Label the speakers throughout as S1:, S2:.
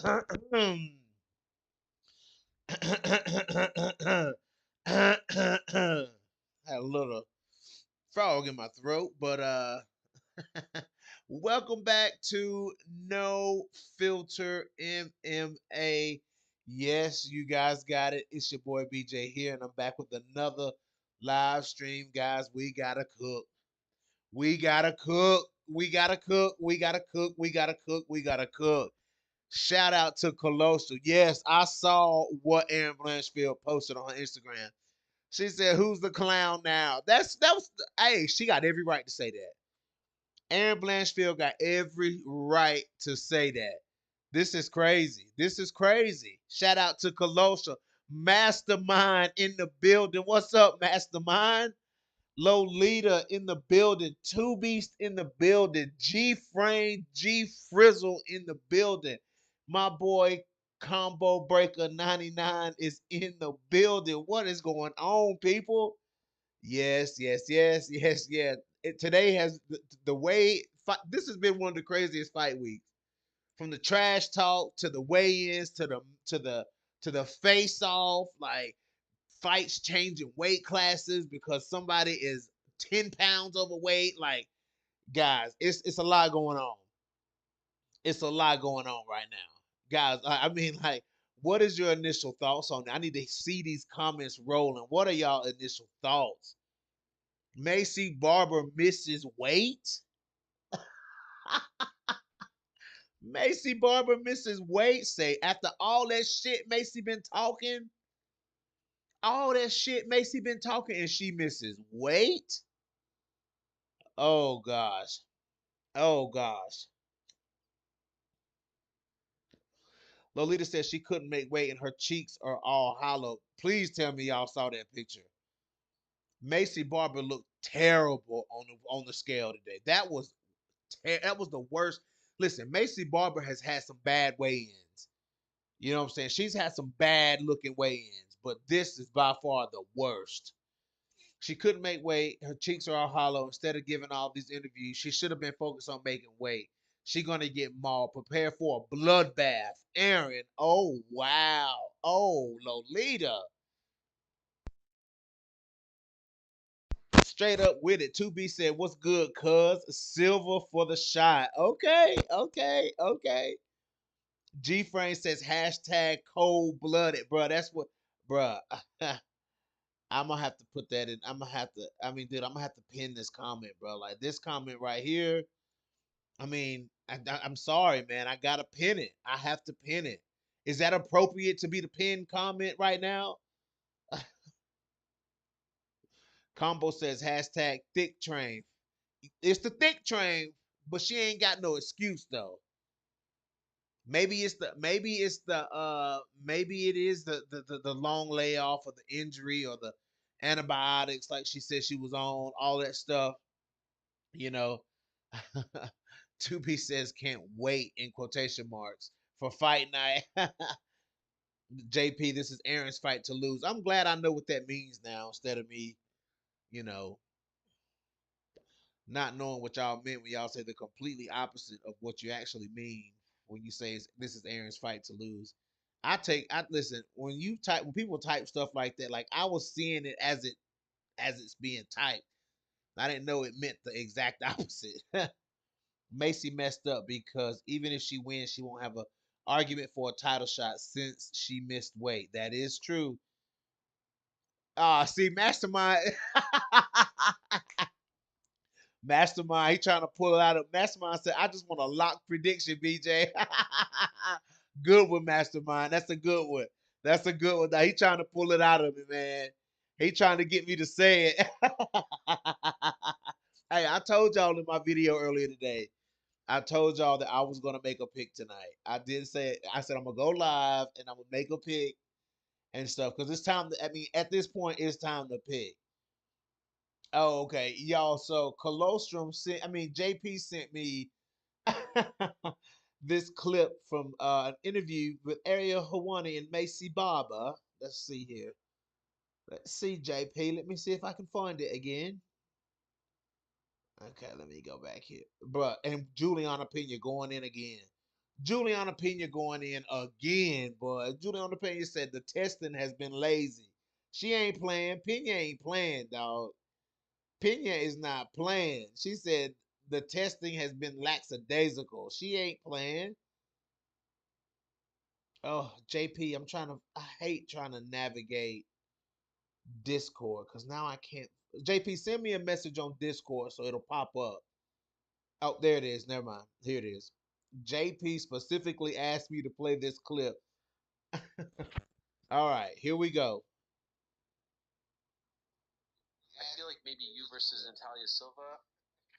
S1: Had a little frog in my throat, but welcome back to No Filter MMA. Yes, you guys got it. It's your boy BJ here, and I'm back with another live stream, guys. We gotta cook. We gotta cook. We gotta cook. We gotta cook. We gotta cook. We gotta cook. Shout out to Colossal. Yes, I saw what Aaron Blanchfield posted on her Instagram. She said, "Who's the clown now?" That was. Hey, she got every right to say that. Aaron Blanchfield got every right to say that. This is crazy. This is crazy. Shout out to Colossal Mastermind in the building. What's up, Mastermind? Lolita in the building. Two Beast in the building. G Frame, G Frizzle in the building. My boy Combo Breaker 99 is in the building. What is going on, people? Yes, yes, yes, yes, yeah. Today has the way this has been one of the craziest fight weeks. From the trash talk to the weigh-ins to the face off, like fights changing weight classes because somebody is 10 pounds overweight. Like, guys, it's a lot going on. It's a lot going on right now. Guys, I mean, like, what is your initial thoughts on that? I need to see these comments rolling. What are y'all initial thoughts? MAYCEE Barber misses weight. MAYCEE Barber misses weight. Say after all that shit MAYCEE been talking, all that shit MAYCEE been talking, and she misses weight. Oh gosh. Oh gosh. Lolita said she couldn't make weight and her cheeks are all hollow. Please tell me y'all saw that picture. MAYCEE Barber looked terrible on the scale today. That was the worst. Listen, MAYCEE Barber has had some bad weigh-ins. You know what I'm saying? She's had some bad looking weigh-ins, but this is by far the worst. She couldn't make weight. Her cheeks are all hollow. Instead of giving all these interviews, she should have been focused on making weight. She gonna get mauled. Prepare for a bloodbath. Aaron. Oh wow. Oh Lolita. Straight up with it. 2B said, "What's good, cuz? Silver for the shot." Okay, okay, okay. G Frame says hashtag cold blooded, bro. That's what, bro. I'm gonna have to put that in. I'm gonna have to. I mean, dude, I'm gonna have to pin this comment, bro. Like this comment right here. I mean, I'm sorry, man. I gotta pin it. I have to pin it. Is that appropriate to be the pinned comment right now? Combo says hashtag thick train. It's the thick train, but she ain't got no excuse though. Maybe it is the long layoff or the injury or the antibiotics like she said she was on, all that stuff, you know. 2P says can't wait in quotation marks for fight night. JP, this is Aaron's fight to lose. I'm glad I know what that means now instead of me, you know, not knowing what y'all meant when y'all say the completely opposite of what you actually mean when you say this is Aaron's fight to lose. I listen when people type stuff like that, like I was seeing it as it's being typed. I didn't know it meant the exact opposite. MAYCEE messed up because even if she wins, she won't have a argument for a title shot since she missed weight. That is true. See, Mastermind, Mastermind, he trying to pull it out of Mastermind said, I just want a lock prediction, BJ. Good one, Mastermind. That's a good one. That's a good one. Now, he trying to pull it out of me, man. He trying to get me to say it. Hey, I told y'all in my video earlier today. I told y'all that I was gonna make a pick tonight. I did say it. I said I'm gonna go live and I'm gonna make a pick and stuff because it's time. I mean, at this point, it's time to pick. Oh, okay, y'all. So Colostrum sent. I mean, JP sent me this clip from an interview with Ariel Hawani and MAYCEE Barber. Let's see here. Let's see, JP. Let me see if I can find it again. Okay, let me go back here, bruh. And Juliana Pena going in again. Juliana Pena going in again, boy. Juliana Pena said the testing has been lazy. She ain't playing. Pena ain't playing, dog. Pena is not playing. She said the testing has been lackadaisical. She ain't playing. Oh, JP, I hate trying to navigate Discord because now I can't. JP, send me a message on Discord so it'll pop up. Oh, there it is. Never mind. Here it is. JP specifically asked me to play this clip. All right, here we go.
S2: I feel like maybe you versus Natalia Silva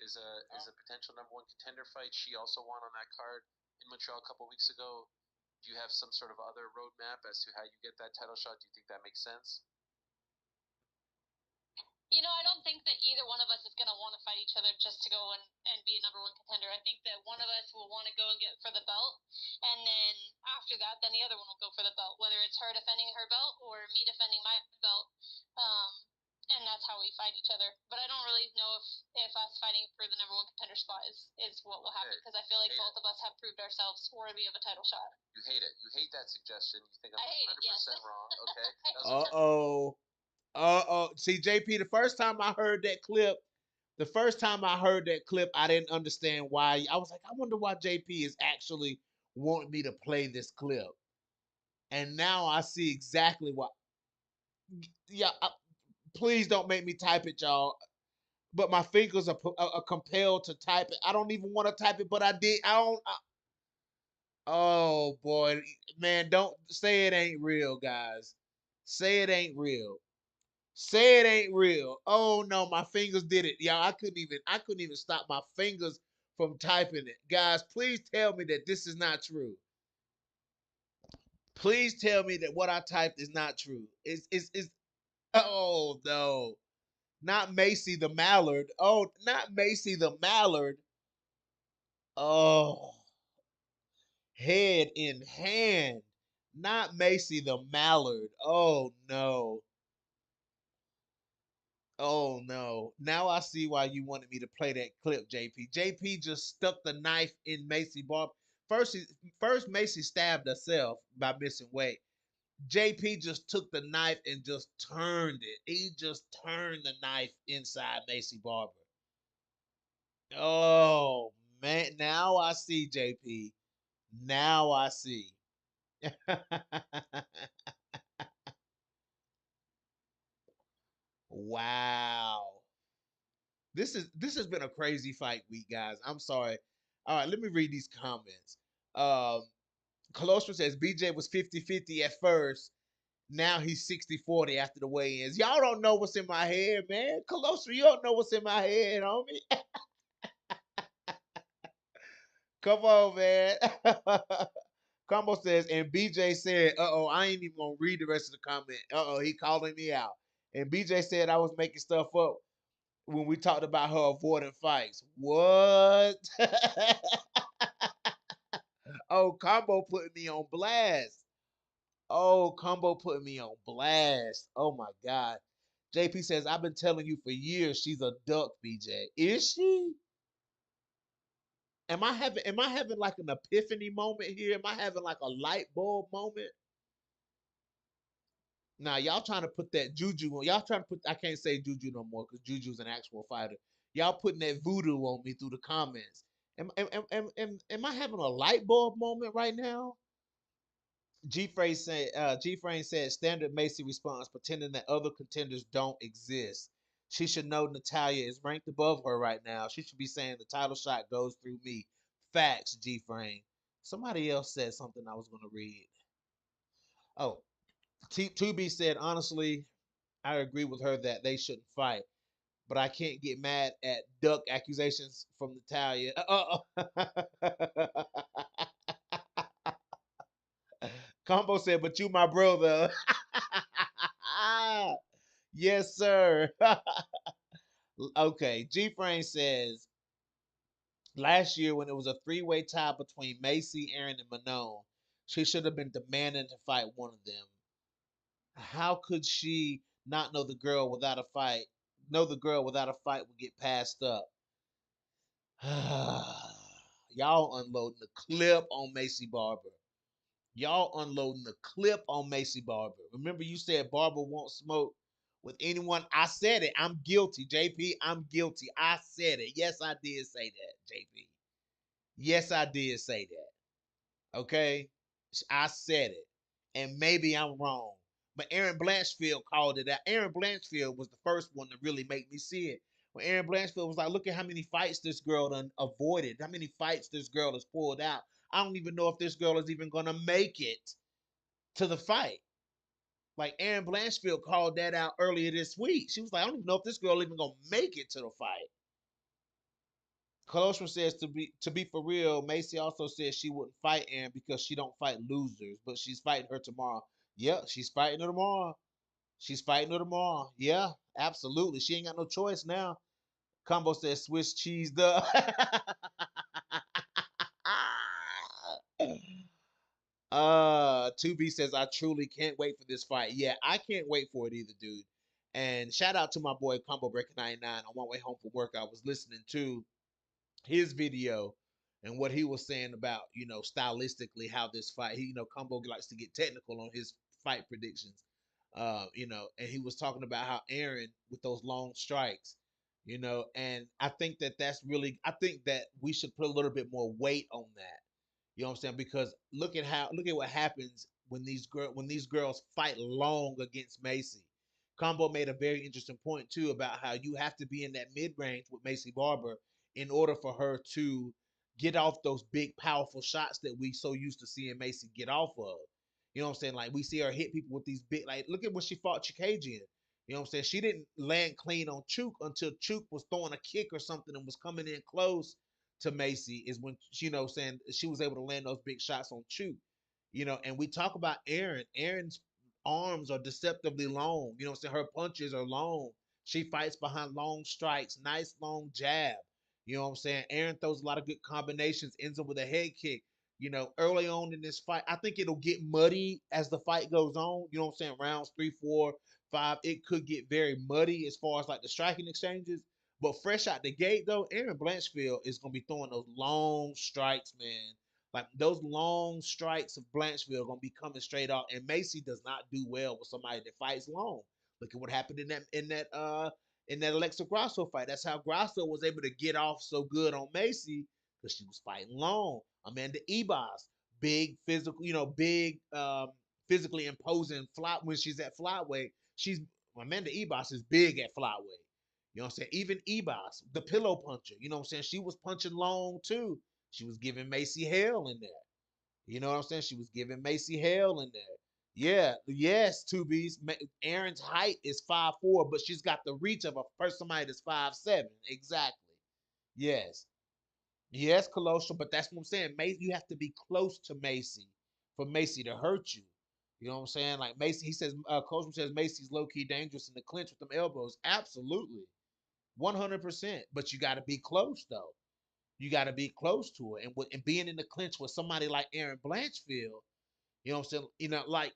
S2: is a potential number one contender fight. She also won on that card in Montreal a couple weeks ago. Do you have some sort of other roadmap as to how you get that title shot? Do you think that makes sense?
S3: I don't think that either one of us is going to want to fight each other just to go and be a number one contender. I think that one of us will want to go and get for the belt. And then after that, then the other one will go for the belt, whether it's her defending her belt or me defending my belt. And that's how we fight each other. But I don't really know if us fighting for the number one contender spot is what will happen, because I feel like both of us have proved ourselves worthy of a title shot.
S2: You hate it. You hate that suggestion. You think I'm 100%
S3: yes.
S2: wrong. Okay.
S1: Uh-oh. Uh-oh. See, JP, the first time I heard that clip, I didn't understand why. I was like, I wonder why JP is actually wanting me to play this clip. And now I see exactly why. Yeah, please don't make me type it, y'all. But my fingers are compelled to type it. I don't even want to type it, but I did. Oh boy, man, don't say it ain't real, guys. Say it ain't real. Say it ain't real. Oh no, my fingers did it. Y'all, I couldn't even stop my fingers from typing it. Guys, please tell me that this is not true. Please tell me that what I typed is not true. Is oh no. Not MAYCEE the Mallard. Oh, not MAYCEE the Mallard. Oh, head in hand. Not MAYCEE the Mallard. Oh no. Oh no. Now I see why you wanted me to play that clip, JP. JP just stuck the knife in MAYCEE Barber. First MAYCEE stabbed herself by missing weight. JP just took the knife and just turned it. He just turned the knife inside MAYCEE Barber. Oh man, now I see, JP. Now I see. Wow. This has been a crazy fight week, guys. I'm sorry. All right, let me read these comments. Um Colostrum says BJ was 50-50 at first. Now he's 60-40 after the weigh-ins. Y'all don't know what's in my head, man. Colostrum, you don't know what's in my head, homie. Come on, man. Combo says, and BJ said, uh-oh, I ain't even gonna read the rest of the comment. Uh-oh, he calling me out. And BJ said I was making stuff up when we talked about her avoiding fights. What? Oh, Combo putting me on blast. Oh, Combo putting me on blast. Oh my God. JP says, I've been telling you for years she's a duck, BJ. Is she? Am I having like an epiphany moment here? Am I having like a light bulb moment? Now y'all trying to put that juju on. Y'all trying to put. I can't say juju no more because juju's an actual fighter. Y'all putting that voodoo on me through the comments. Am I having a light bulb moment right now? G Frame said standard MAYCEE response, pretending that other contenders don't exist. She should know Natalia is ranked above her right now. She should be saying the title shot goes through me. Facts, G Frame. Somebody else said something I was gonna read. Oh, 2B said honestly, I agree with her that they shouldn't fight, but I can't get mad at duck accusations from Natalia. Combo said, but you my brother. Yes, sir. Okay, G Frame says last year when it was a three-way tie between MAYCEE, Aaron, and Manon, she should have been demanding to fight one of them. How could she not know the girl without a fight? Know the girl without a fight would get passed up. Y'all unloading the clip on MAYCEE Barber. Y'all unloading the clip on MAYCEE Barber. Remember, you said Barber won't smoke with anyone. I said it. I'm guilty, JP. I'm guilty. I said it. Yes, I did say that, JP. Yes, I did say that. Okay, I said it, and maybe I'm wrong. But Aaron Blanchfield called it out. Aaron Blanchfield was the first one to really make me see it. When Aaron Blanchfield was like, "Look at how many fights this girl done avoided. How many fights this girl has pulled out. I don't even know if this girl is even gonna make it to the fight." Like Aaron Blanchfield called that out earlier this week. She was like, "I don't even know if this girl even gonna make it to the fight." Colostrum says to be for real, MAYCEE also says she wouldn't fight Aaron because she don't fight losers, but she's fighting her tomorrow. Yeah, she's fighting her tomorrow. She's fighting her tomorrow. Yeah, absolutely. She ain't got no choice now. Combo says Swiss cheese the. Tubi says I truly can't wait for this fight. Yeah, I can't wait for it either, dude. And shout out to my boy Combo Breaker 99 on my way home from work. I was listening to his video and what he was saying about stylistically how this fight. Combo likes to get technical on his fight predictions. And he was talking about how Aaron with those long strikes, and I think that that's really. I think that we should put a little bit more weight on that. You know what I'm saying? Because look at what happens when these girls fight long against MAYCEE. Combo made a very interesting point too about how you have to be in that mid range with MAYCEE Barber in order for her to get off those big powerful shots that we so used to seeing MAYCEE get off of. You know what I'm saying? Like we see her hit people with these big like look at when she fought Chikagian. You know what I'm saying? She didn't land clean on Chuk until Chuk was throwing a kick or something and was coming in close to MAYCEE is when saying she was able to land those big shots on Chu. And we talk about Aaron. Aaron's arms are deceptively long. You know what I'm saying? Her punches are long. She fights behind long strikes, nice long jab. You know what I'm saying? Aaron throws a lot of good combinations, ends up with a head kick. Early on in this fight, I think it'll get muddy as the fight goes on. You know what I'm saying? Rounds 3, 4, 5, it could get very muddy as far as like the striking exchanges. But fresh out the gate, though, Aaron Blanchfield is going to be throwing those long strikes, man. Like those long strikes of Blanchfield are going to be coming straight off. And MAYCEE does not do well with somebody that fights long. Look at what happened in that Alexa Grasso fight. That's how Grasso was able to get off so good on MAYCEE because she was fighting long. Amanda Ebas, big physical, big physically imposing fly when she's at flyweight. She's Amanda Ebas is big at flyweight. You know what I'm saying? Even Ebas, the pillow puncher, you know what I'm saying? She was punching long too. She was giving MAYCEE hell in there. You know what I'm saying? She was giving MAYCEE hell in there. Yeah, yes, two B's. Aaron's height is 5'4", but she's got the reach of a first somebody that's 5'7". Exactly. Yes. Yes, Colossus, but that's what I'm saying. You have to be close to MAYCEE for MAYCEE to hurt you. You know what I'm saying? Like MAYCEE, he says, Coach says MAYCEE's low key dangerous in the clinch with them elbows. Absolutely. 100%. But you got to be close though. You got to be close to it, and being in the clinch with somebody like Aaron Blanchfield. You know what I'm saying? Like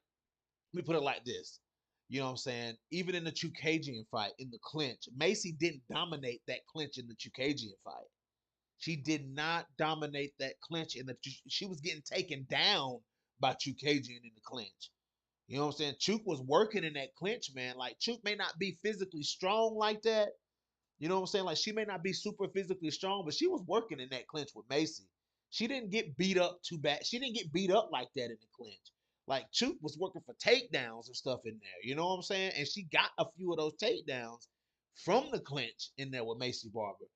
S1: let me put it like this. You know what I'm saying? Even in the Chukagian fight, in the clinch, MAYCEE didn't dominate that clinch in the Chukagian fight. She did not dominate that clinch in the. She was getting taken down by Chukagian in the clinch. You know what I'm saying? Chuk was working in that clinch, man. Like Chuk may not be physically strong like that, you know what I'm saying? Like she may not be super physically strong, but she was working in that clinch with MAYCEE. She didn't get beat up too bad. She didn't get beat up like that in the clinch. Like Chook was working for takedowns and stuff in there. You know what I'm saying? And she got a few of those takedowns from the clinch in there with MAYCEE Barber.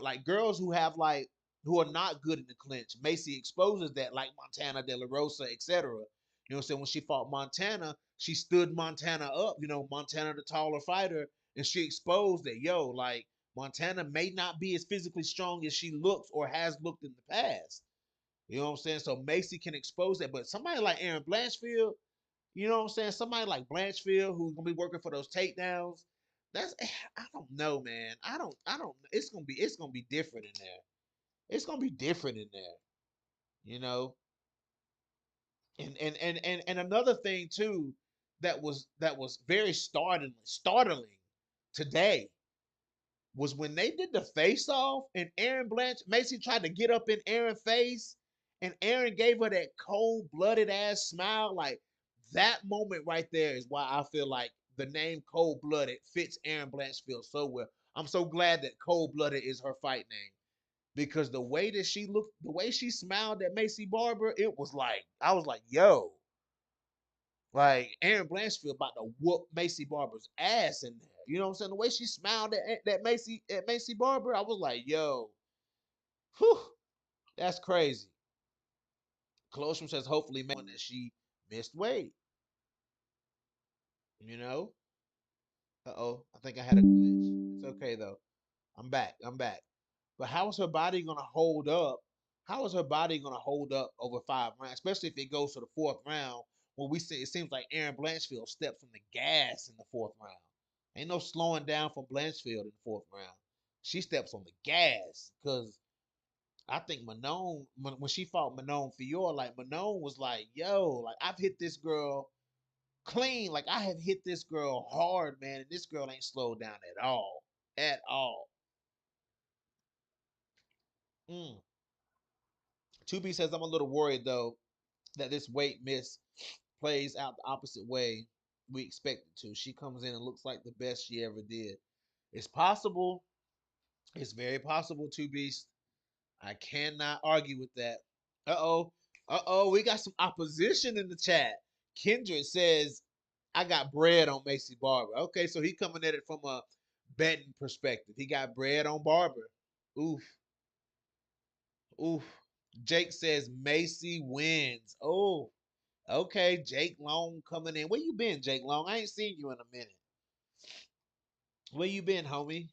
S1: Like girls who are not good in the clinch. MAYCEE exposes that, like Montana De La Rosa, etc. You know what I'm saying? When she fought Montana, she stood Montana up. Montana the taller fighter, and she exposed that like Montana may not be as physically strong as she looks or has looked in the past. You know what I'm saying? So MAYCEE can expose that, but somebody like Aaron Blanchfield, you know what I'm saying? Somebody like Blanchfield who's gonna be working for those takedowns. That's I don't know, man. I don't. It's gonna be different in there. It's gonna be different in there. You know. And another thing too that was very startling today was when they did the face off and Aaron Blanche Macy tried to get up in Aaron's face and Aaron gave her that cold blooded ass smile. Like that moment right there is why I feel like the name Cold Blooded fits Aaron Blanchfield so well. I'm so glad that Cold Blooded is her fight name because the way that she looked, the way she smiled at MAYCEE Barber, it was like I was like, yo, like Aaron Blanchfield about to whoop MAYCEE Barber's ass in there. You know what I'm saying? The way she smiled at MAYCEE Barber, I was like, yo, whew, that's crazy. Colostrum says hopefully one that she missed weight. You know? Uh-oh. I think I had a glitch. It's okay though. I'm back. I'm back. But how is her body gonna hold up? How is her body gonna hold up over 5 rounds, especially if it goes to the fourth round? Where we see it seems like Aaron Blanchfield stepped from the gas in the fourth round. Ain't no slowing down from Blanchfield in the fourth round. She steps on the gas because I think Manon when she fought Manon Fior, like Manon was like, "Yo, like I've hit this girl clean, like I have hit this girl hard, man, and this girl ain't slowed down at all." Mm. 2B says I'm a little worried though that this weight miss plays out the opposite way we expect it to. She comes in and looks like the best she ever did. It's possible. It's very possible, Two Beast. I cannot argue with that. Uh oh. Uh oh. We got some opposition in the chat. Kindred says, I got bread on MAYCEE Barber. Okay, so he coming at it from a betting perspective. He got bread on Barber. Oof. Oof. Jake says MAYCEE wins. Oh, okay. Jake Long coming in. Where you been, Jake Long? I ain't seen you in a minute. Where you been, homie?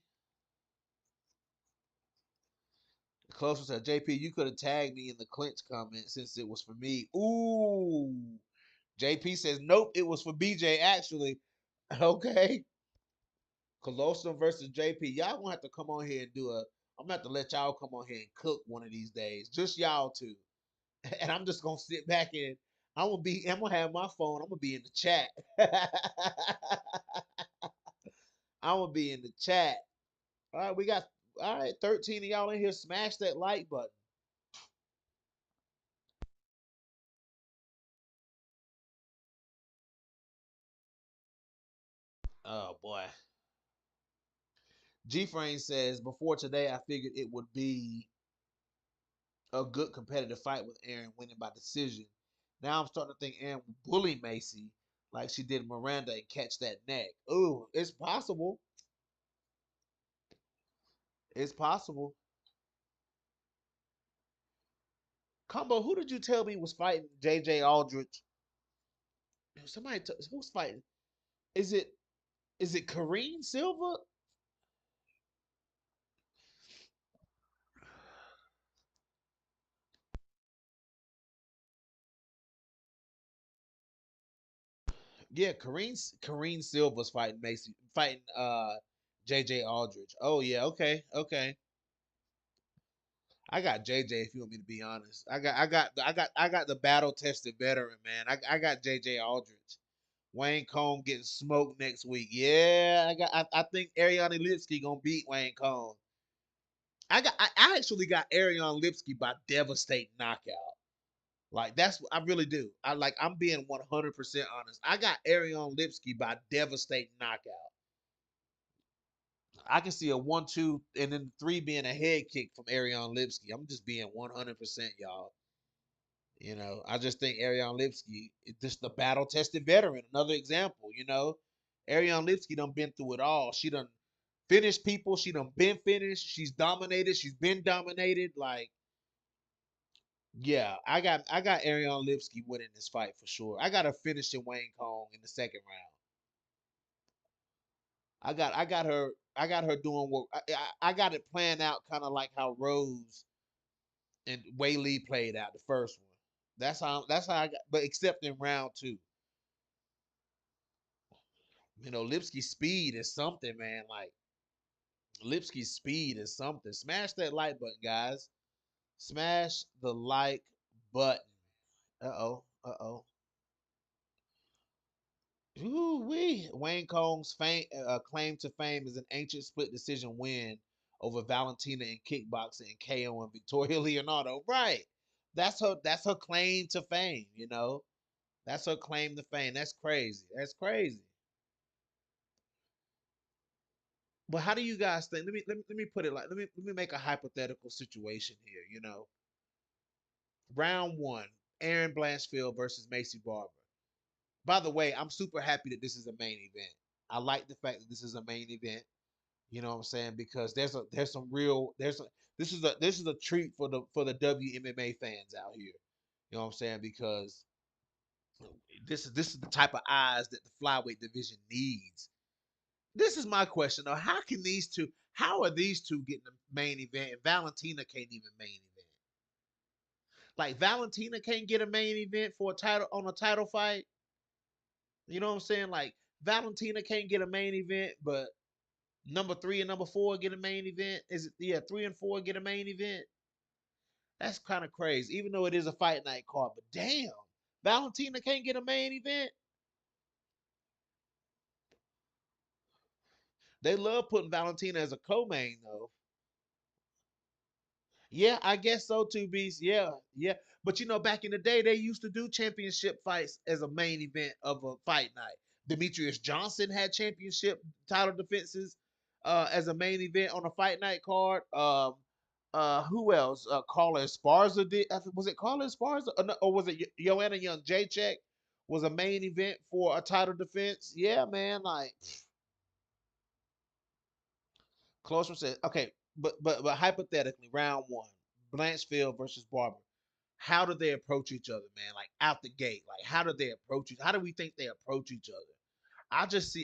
S1: Closer said, JP, you could have tagged me in the clinch comment since it was for me. Ooh. JP says, nope, it was for BJ actually. Okay. Colossus versus JP. Y'all gonna have to come on here and do a. I'm gonna have to let y'all come on here and cook one of these days. Just y'all two. And I'm just gonna sit back and I'm gonna have my phone. I'm gonna be in the chat. I'm gonna be in the chat. All right, we got all right, 13 of y'all in here. Smash that like button. Oh boy. G Frame says, before today, I figured it would be a good competitive fight with Aaron winning by decision. Now I'm starting to think Aaron will bully MAYCEE like she did Miranda and catch that neck. Ooh, it's possible. It's possible. Combo, who did you tell me was fighting JJ Aldrich? Who's fighting? Is it Karine Silva? Yeah, Karine Silva's fighting MAYCEE, fighting JJ Aldrich. Oh yeah, okay, okay. I got JJ if you want me to be honest. I got the battle tested veteran, man. I got JJ Aldrich. Wayne Cohn getting smoked next week. Yeah, I think Ariane Lipsky gonna beat Wayne Cohn. I actually got Ariane Lipsky by devastating knockout. Like that's I really do. I'm being 100% honest. I got Ariane Lipsky by devastating knockout. I can see a 1-2 and then 3 being a head kick from Ariane Lipsky. I'm just being 100%, y'all. You know, I just think Ariane Lipsky is just the battle tested veteran. Another example, you know, Ariane Lipsky done been through it all. She done finished people. She done been finished. She's dominated. She's been dominated. Like, yeah, I got Ariane Lipsky winning this fight for sure. I got her finishing Wayne Kong in the second round. I got her doing what I got it planned out kind of like how Rose and Wei Lee played out the first one. That's how I got, but except in round two. You know, Lipsky's speed is something, man. Like Lipsky's speed is something. Smash that like button, guys. Smash the like button. Uh oh. Uh oh. Ooh wee. Wayne Combs' claim to fame is an ancient split decision win over Valentina in kickboxing and KO and Victoria Leonardo. Right. That's her claim to fame, you know. That's her claim to fame. That's crazy. That's crazy. But how do you guys think? Let me put it like let me make a hypothetical situation here, you know. Round one, Aaron Blanchfield versus MAYCEE Barber. By the way, I'm super happy that this is a main event. I like the fact that this is a main event. You know what I'm saying? Because there's some real there's a this is a treat for the WMMA fans out here. You know what I'm saying? Because this is the type of eyes that the flyweight division needs. This is my question though. How are these two getting the main event and Valentina can't even main event? Like Valentina can't get a main event for a title fight. You know what I'm saying? Like Valentina can't get a main event, but number three and number four get a main event. Is it yeah, three and four get a main event? That's kind of crazy. Even though it is a fight night card, but damn, Valentina can't get a main event. They love putting Valentina as a co-main though. Yeah, I guess so too, Beast. Yeah, yeah. But you know, back in the day, they used to do championship fights as a main event of a fight night. Demetrius Johnson had championship title defenses as a main event on a fight night card. Who else? Carla Esparza did. Was it Carla Esparza or was it Joanna Young? Jacek was a main event for a title defense. Yeah, man. Like close one said, okay, but hypothetically, round one, Blanchfield versus Barber. How do they approach each other, man? Like out the gate, like how do they approach each? How do we think they approach each other?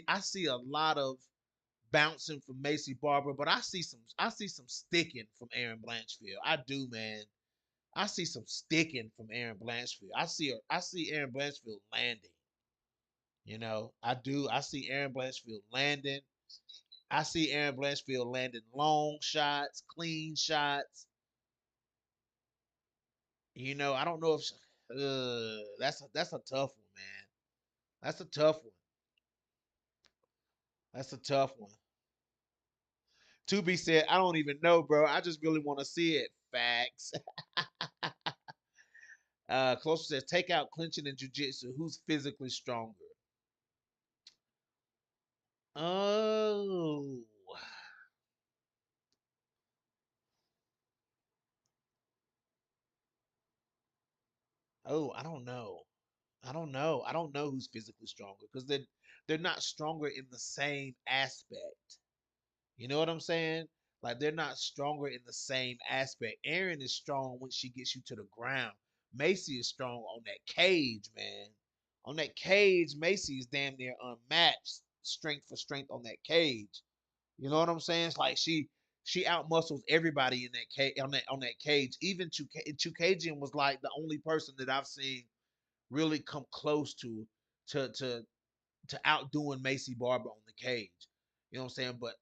S1: I see a lot of bouncing from MAYCEE Barber, but I see some sticking from Aaron Blanchfield. I do, man. I see some sticking from Aaron Blanchfield. I see Aaron Blanchfield landing. You know, I do. I see Aaron Blanchfield landing. I see Aaron Blanchfield landing long shots, clean shots. You know, I don't know if that's a tough one, man. That's a tough one. That's a tough one. To be said, I don't even know, bro. I just really want to see it. Facts. Closer says take out clinching and jujitsu. Who's physically stronger? Oh, oh, I don't know. I don't know. I don't know who's physically stronger because they're not stronger in the same aspect. You know what I'm saying? Like they're not stronger in the same aspect. Aaron is strong when she gets you to the ground. MAYCEE is strong on that cage, man. On that cage, MAYCEE is damn near unmatched strength for strength on that cage. You know what I'm saying? It's like she outmuscles everybody in that cage on that cage. Even Chukagian was like the only person that I've seen really come close to to to outdoing MAYCEE Barber on the cage. You know what I'm saying? But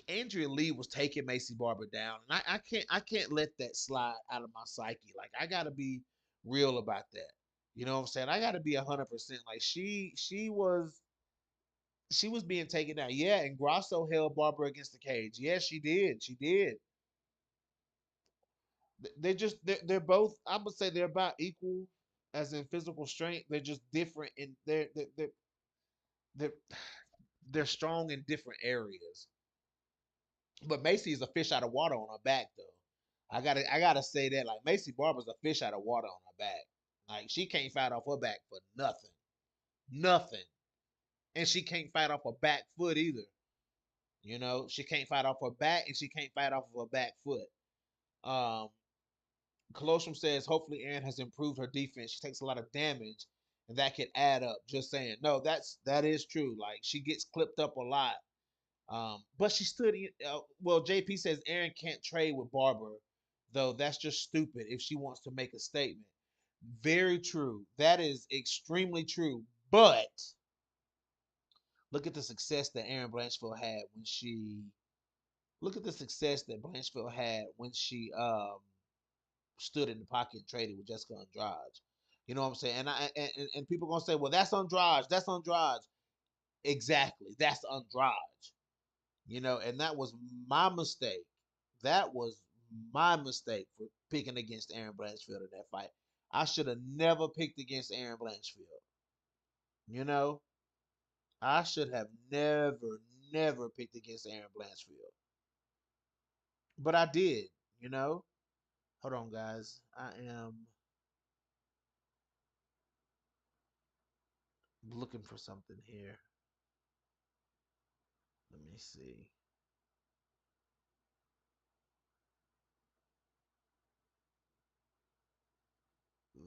S1: Andrea Lee was taking MAYCEE Barber down, and I can't let that slide out of my psyche. Like I gotta be real about that. You know what I'm saying? I gotta be 100%. Like she was being taken down. Yeah, and Grasso held Barber against the cage. Yes, she did. She did. They're both. I would say they're about equal as in physical strength. They're just different in they're they're strong in different areas. But MAYCEE is a fish out of water on her back though. I gotta say that like MAYCEE Barber's a fish out of water on her back. Like she can't fight off her back for nothing, nothing, and she can't fight off her back foot either. You know she can't fight off her back and she can't fight off of her back foot. Um, Colosseum says hopefully Erin has improved her defense. She takes a lot of damage, and that could add up. Just saying, no, that is true. Like she gets clipped up a lot. But she stood. Well, JP says Aaron can't trade with Barber, though. That's just stupid if she wants to make a statement. Very true. That is extremely true. But look at the success that Aaron Blanchfield had when she. Look at the success that Blanchfield had when she stood in the pocket and traded with Jessica Andrade. You know what I'm saying? And people gonna say, well, that's Andrade. That's Andrade. Exactly. That's Andrade. You know, and that was my mistake. That was my mistake for picking against Aaron Blanchfield in that fight. I should have never picked against Aaron Blanchfield. You know, I should have never picked against Aaron Blanchfield. But I did, you know. Hold on, guys. I am looking for something here. Let me see.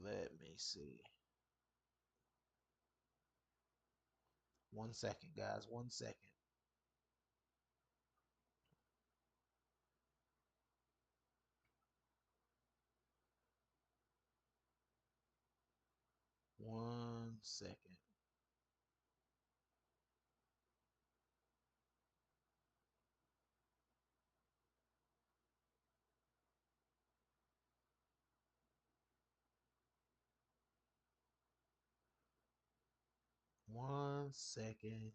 S1: Let me see. 1 second, guys. 1 second. One second. One second.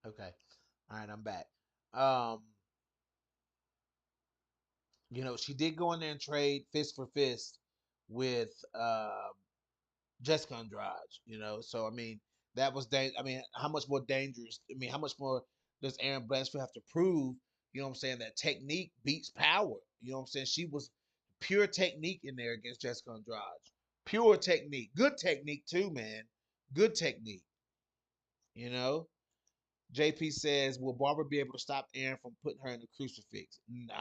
S1: Okay. All right, I'm back. Um, she did go in there and trade fist for fist with Jessica Andrade, So I mean, that was I mean, how much more dangerous? I mean, how much more does Aaron Blanchfield have to prove? You know what I'm saying? That technique beats power. You know what I'm saying? She was pure technique in there against Jessica Andrade. Pure technique. Good technique too, man. Good technique. You know? JP says, will Barber be able to stop Aaron from putting her in the crucifix? No.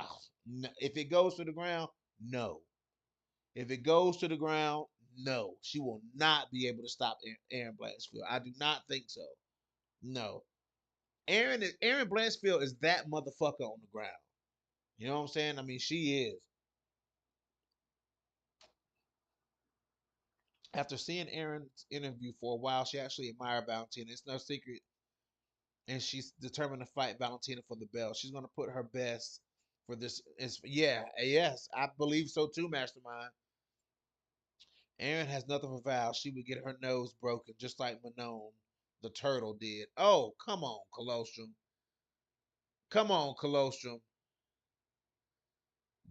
S1: No. If it goes to the ground, no. If it goes to the ground, no. She will not be able to stop Aaron Blanchfield. I do not think so. No. Aaron Blanchfield is that motherfucker on the ground. You know what I'm saying? I mean, she is. After seeing Aaron's interview for a while, she actually admired Valentina. It's no secret, and she's determined to fight Valentina for the belt. She's gonna put her best for this. Yeah, yes, I believe so too, Mastermind. Aaron has nothing for Val. She would get her nose broken, just like Manon the turtle did. Oh, come on, Colostrum. Come on, Colostrum.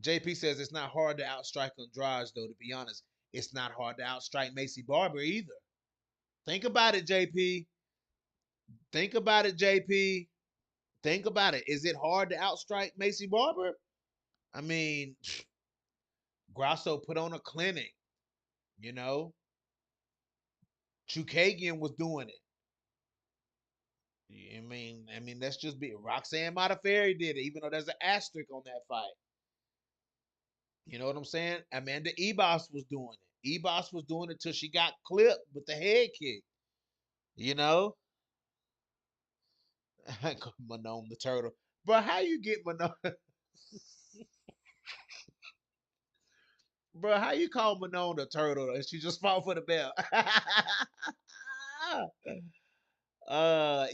S1: JP says it's not hard to outstrike Andrade, though, to be honest. It's not hard to outstrike MAYCEE Barber either. Think about it, JP. Think about it, JP. Think about it. Is it hard to outstrike MAYCEE Barber? I mean, Grasso put on a clinic, you know. Chukagian was doing it. I mean, let's just be Roxanne Modafferi did it, even though there's an asterisk on that fight. You know what I'm saying? Amanda Ebos was doing it. Ebos was doing it till she got clipped with the head kick. You know, Manon the turtle. But how you get Manon? Bro, how you call Manon the turtle and she just fought for the belt?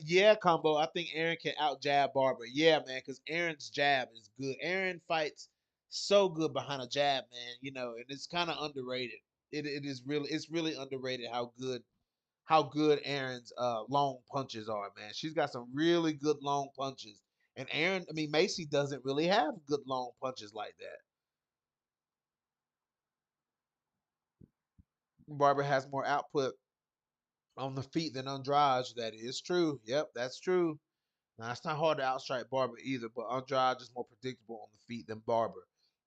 S1: Yeah, combo. I think Aaron can out jab Barber. Yeah, man, because Aaron's jab is good. Aaron fights so good behind a jab, man. And it's kind of underrated. It's really underrated how good Aaron's long punches are, man. She's got some really good long punches. And MAYCEE doesn't really have good long punches like that. Barber has more output on the feet than Andrade. That is true. Yep, that's true. Now it's not hard to outstrike Barber either, but Andrade is more predictable on the feet than Barber.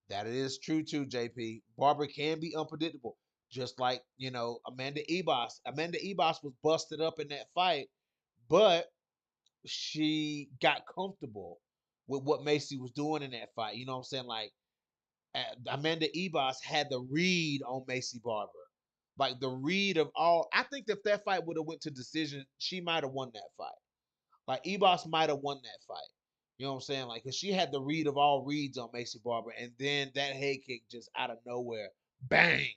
S1: That is true too, JP. Barber can be unpredictable, just like Amanda Ebos. Amanda Ebos was busted up in that fight, but she got comfortable with what MAYCEE was doing in that fight. You know what I'm saying? Like Amanda Ebos had the read on MAYCEE Barber, like the read of all. I think if that fight would have went to decision, she might have won that fight. Like Ebos might have won that fight. You know what I'm saying? Like, cause she had the read of all reads on MAYCEE Barber, and then that head kick just out of nowhere, bang!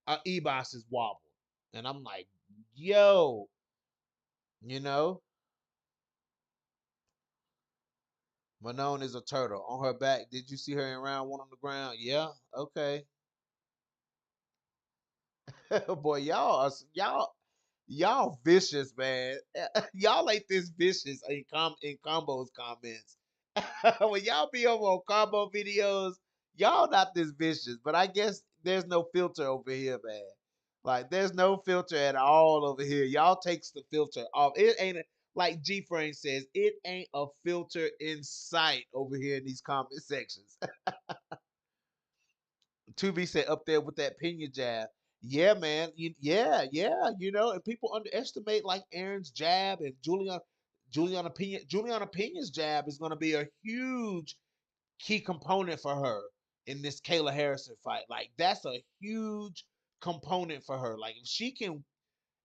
S1: Ebos is wobbled, and I'm like, yo, you know, Manon is a turtle on her back. Did you see her in round one on the ground? Yeah, okay. Boy, y'all vicious, man. Y'all ain't this vicious in combos comments. When y'all be over on combo videos, y'all not this vicious. But I guess there's no filter over here, man. Like there's no filter at all over here. Y'all takes the filter off. It ain't like G Frame says, it ain't a filter in sight over here in these comment sections. Tubi said up there with that Pena jab. Yeah, man. Yeah. And people underestimate like Aaron's jab and Juliana Pena's jab is going to be a huge key component for her in this Kayla Harrison fight. Like that's a huge component for her. Like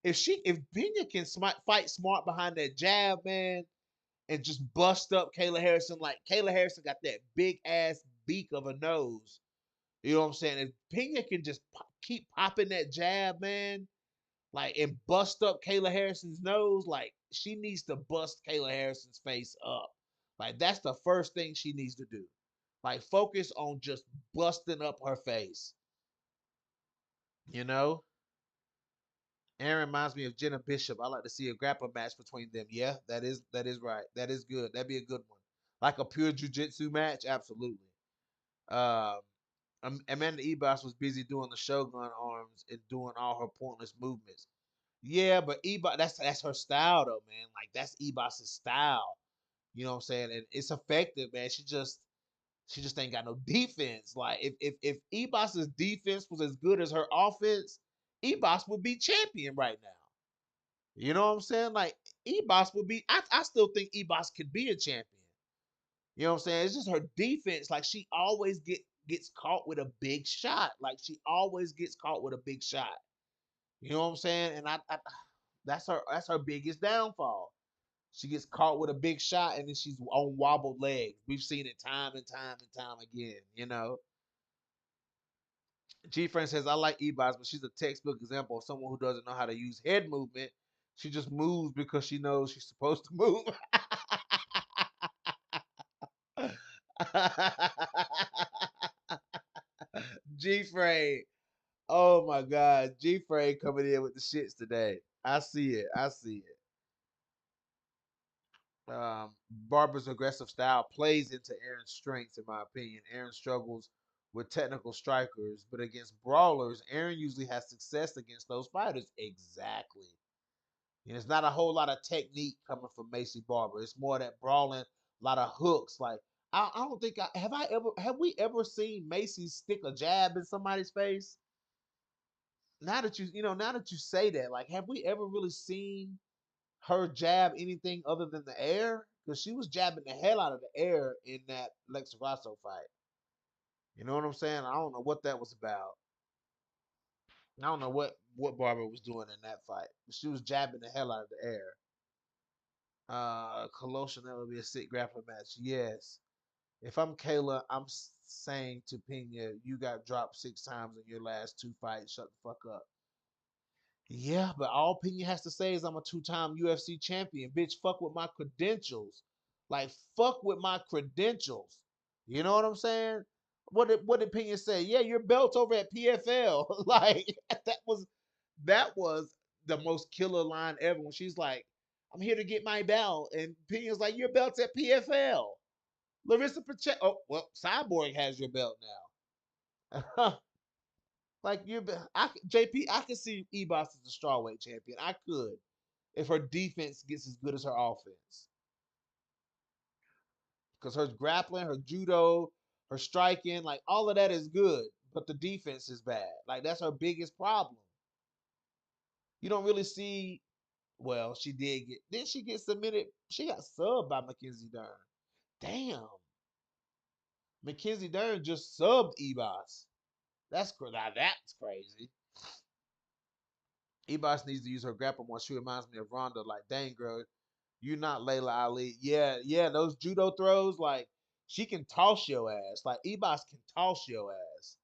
S1: if Pena can fight smart behind that jab, man, and just bust up Kayla Harrison, like Kayla Harrison got that big ass beak of a nose. You know what I'm saying? If Pena can just keep popping that jab, man, like and bust up Kayla Harrison's nose, like she needs to bust Kayla Harrison's face up. Like that's the first thing she needs to do. Like focus on just busting up her face. You know? Aaron reminds me of Jenna Bishop. I like to see a grappling match between them. Yeah, that is right. That is good. That'd be a good one. Like a pure jujitsu match, absolutely. Um, Amanda Ebos was busy doing the Shogun arms and doing all her pointless movements. Yeah, but Ebos that's her style though, man. Like that's Ebos's style. You know what I'm saying? And it's effective, man. She just ain't got no defense. Like if Ebos's defense was as good as her offense, Ebos would be champion right now. You know what I'm saying? Like Ebos would be. I still think Ebos could be a champion. You know what I'm saying? It's just her defense. Like she always gets caught with a big shot. Like she always gets caught with a big shot. You know what I'm saying? And I that's her biggest downfall. She gets caught with a big shot and then she's on wobbled legs. We've seen it time and time and time again. G Friend says I like Ebos, but she's a textbook example of someone who doesn't know how to use head movement. She just moves because she knows she's supposed to move. G Frey. Oh my God. G Frey coming in with the shits today. I see it. I see it. Barber's aggressive style plays into Aaron's strengths, in my opinion. Aaron struggles with technical strikers, but against brawlers, Aaron usually has success against those fighters. Exactly. And it's not a whole lot of technique coming from MAYCEE Barber. It's more that brawling, a lot of hooks. Like I don't think have we ever seen MAYCEE stick a jab in somebody's face? Now that you say that, like, have we ever really seen her jab anything other than the air? Because she was jabbing the hell out of the air in that Lex Grasso fight. You know what I'm saying? I don't know what that was about. I don't know what Barber was doing in that fight. But she was jabbing the hell out of the air. Colossal, that would be a sick grappling match. Yes. If I'm Kayla, I'm saying to Pena, you got dropped 6 times in your last 2 fights. Shut the fuck up. Yeah, but all Pena has to say is I'm a two-time UFC champion. Bitch, fuck with my credentials. Like, fuck with my credentials. You know what I'm saying? What did Pena say? Yeah, your belt's over at PFL. Like, that was the most killer line ever when she's like, I'm here to get my belt. And Pena's like, your belt's at PFL. Larissa Pacheco. Oh, well, Cyborg has your belt now. Like JP, I could see Ebos as a strawweight champion. I could, if her defense gets as good as her offense, because her grappling, her judo, her striking, like all of that is good, but the defense is bad. Like that's her biggest problem. You don't really see. Well, she did get. Then she get submitted. She got subbed by Mackenzie Dern. Damn, Mackenzie Dern just subbed Ebos. That's crazy. Ebos needs to use her grapple more. She reminds me of Ronda. Like, dang, girl, You not Layla Ali. Yeah, yeah, those judo throws, like she can toss your ass. Like Ebos can toss your ass.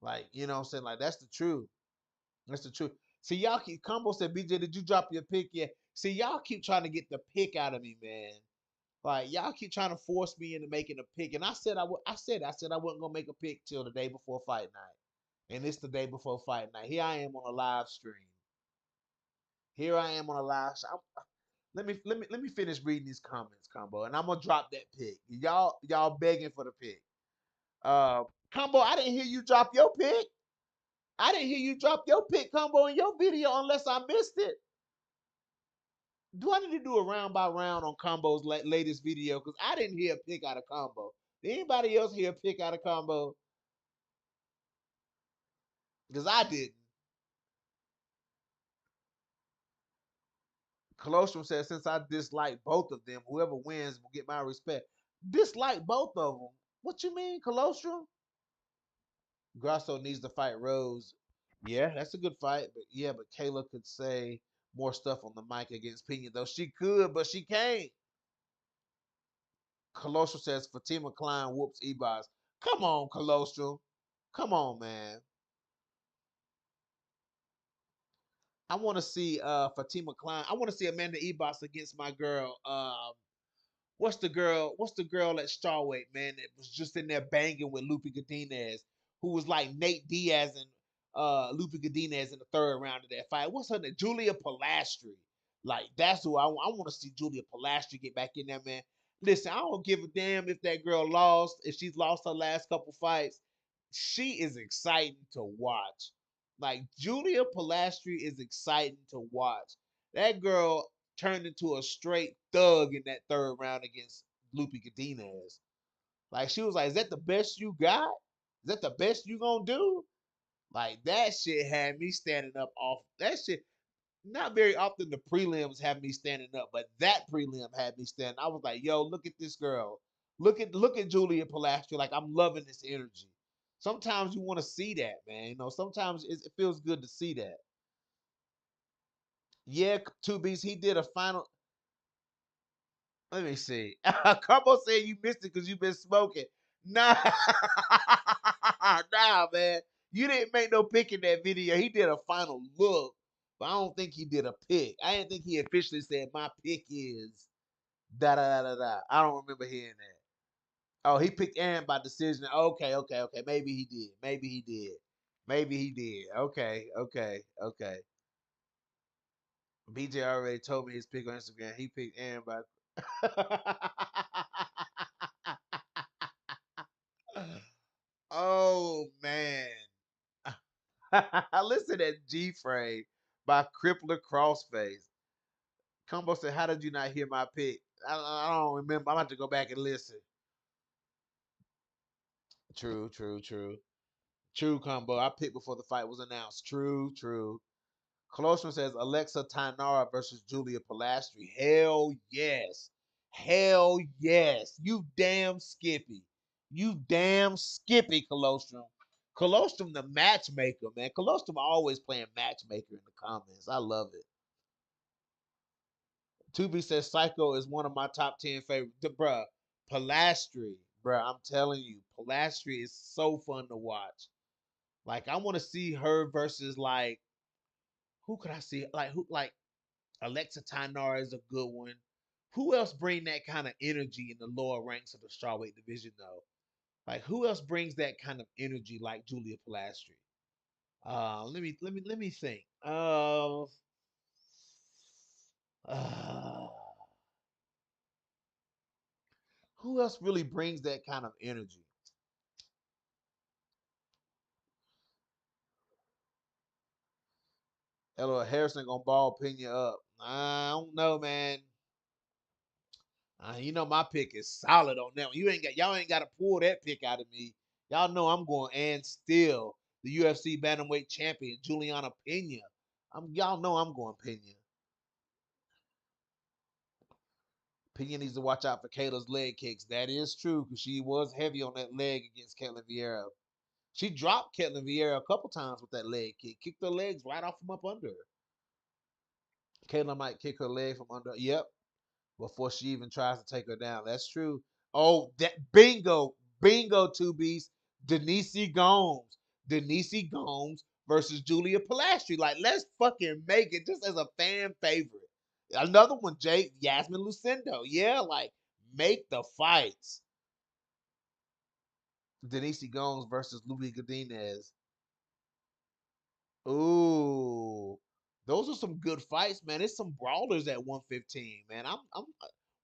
S1: Like, you know what I'm saying? Like that's the truth. That's the truth. See, y'all keep Combo said, BJ, did you drop your pick yet? See, y'all keep trying to get the pick out of me, man. Like y'all keep trying to force me into making a pick. And I said I would I said I wasn't gonna make a pick till the day before fight night. And it's the day before fight night. Here I am on a live stream. Here I am on a live stream. Let me finish reading these comments, Combo, and I'm gonna drop that pick. Y'all begging for the pick. Combo, I didn't hear you drop your pick. I didn't hear you drop your pick, Combo, in your video unless I missed it. Do I need to do a round by round on Combo's latest video? Because I didn't hear a pick out of Combo. Did anybody else hear a pick out of Combo? Because I didn't. Colostrum says, since I dislike both of them, whoever wins will get my respect. Dislike both of them? What you mean, Colostrum? Grasso needs to fight Rose. Yeah, that's a good fight. But yeah, but Kayla could say more stuff on the mic against Pena, though. She could, but she can't. Colostrum says Fatima Klein whoops Ebos. Come on, Colostrum. Come on, man. I want to see Fatima Klein. I want to see Amanda Ebos against my girl. What's the girl? What's the girl at Strawweight, man? That was just in there banging with Lupe Godinez, who was like Nate Diaz and Lupe Godinez in the third round of that fight. What's her name? Julia Pilastri. Like that's who I want to see. Julia Pilastri get back in there, man. Listen, I don't give a damn if that girl lost. If she's lost her last couple fights, she is exciting to watch. Like Julia Pilastri is exciting to watch. That girl turned into a straight thug in that third round against Lupe Godinez. Like she was like, "Is that the best you got? Is that the best you gonna do?" Like that shit had me standing up off. That shit. Not very often the prelims have me standing up, but that prelim had me standing. I was like, "Yo, look at this girl. Look at Julia Pilastri. Like I'm loving this energy." Sometimes you want to see that, man. You know, sometimes it feels good to see that. Yeah, Two Beats. He did a final. Let me see. Carbo said you missed it because you've been smoking. Nah, nah, man. You didn't make no pick in that video. He did a final look, but I don't think he did a pick. I didn't think he officially said my pick is da da da da da. I don't remember hearing that. Oh, he picked Aaron by decision. Okay, okay, okay. Maybe he did. Maybe he did. Maybe he did. Okay, okay, okay. BJ already told me his pick on Instagram. He picked Aaron by. Oh man. Listen to G Frame by Crippler Crossface. Combo said, how did you not hear my pick? I don't remember. I'm about to go back and listen. True, true, true. True, Combo. I picked before the fight was announced. True, true. Colostrum says Alexa Tainara versus Julia Pilastri. Hell yes. Hell yes. You damn Skippy. You damn Skippy, Colostrum. Colostrum the matchmaker, man. Colostrum always playing matchmaker in the comments. I love it. Tubi says Psycho is one of my top 10 favorite. Bruh, Pilastri. Bruh, I'm telling you, Pilastri is so fun to watch. Like, I want to see her versus, like, who could I see? Like, who, like, Alexa Tainara is a good one. Who else bring that kind of energy in the lower ranks of the strawweight division though? Like who else brings that kind of energy like Julia Pilastri? Let me think. Uh, who else really brings that kind of energy? Hello, Harrison gonna ball Pena up. I don't know, man. You know my pick is solid on that one. Y'all ain't got to pull that pick out of me. Y'all know I'm going and still the UFC bantamweight champion Juliana Pena. Y'all know I'm going Pena. Pena needs to watch out for Kayla's leg kicks. That is true because she was heavy on that leg against Ketlin Vieira. She dropped Ketlin Vieira a couple times with that leg kick. Kicked her legs right off from up under her. Kayla might kick her leg from under. Yep. before she even tries to take her down. That's true. Oh, that bingo, bingo, two beasts. Denise Gomes, Denise Gomes versus Julia Pilastri. Like, let's fucking make it just as a fan favorite. Another one, Jake Yasmin Lucindo. Yeah, like make the fights. Denise Gomes versus Louis Godinez. Ooh, those are some good fights, man. It's some brawlers at 115, man. I'm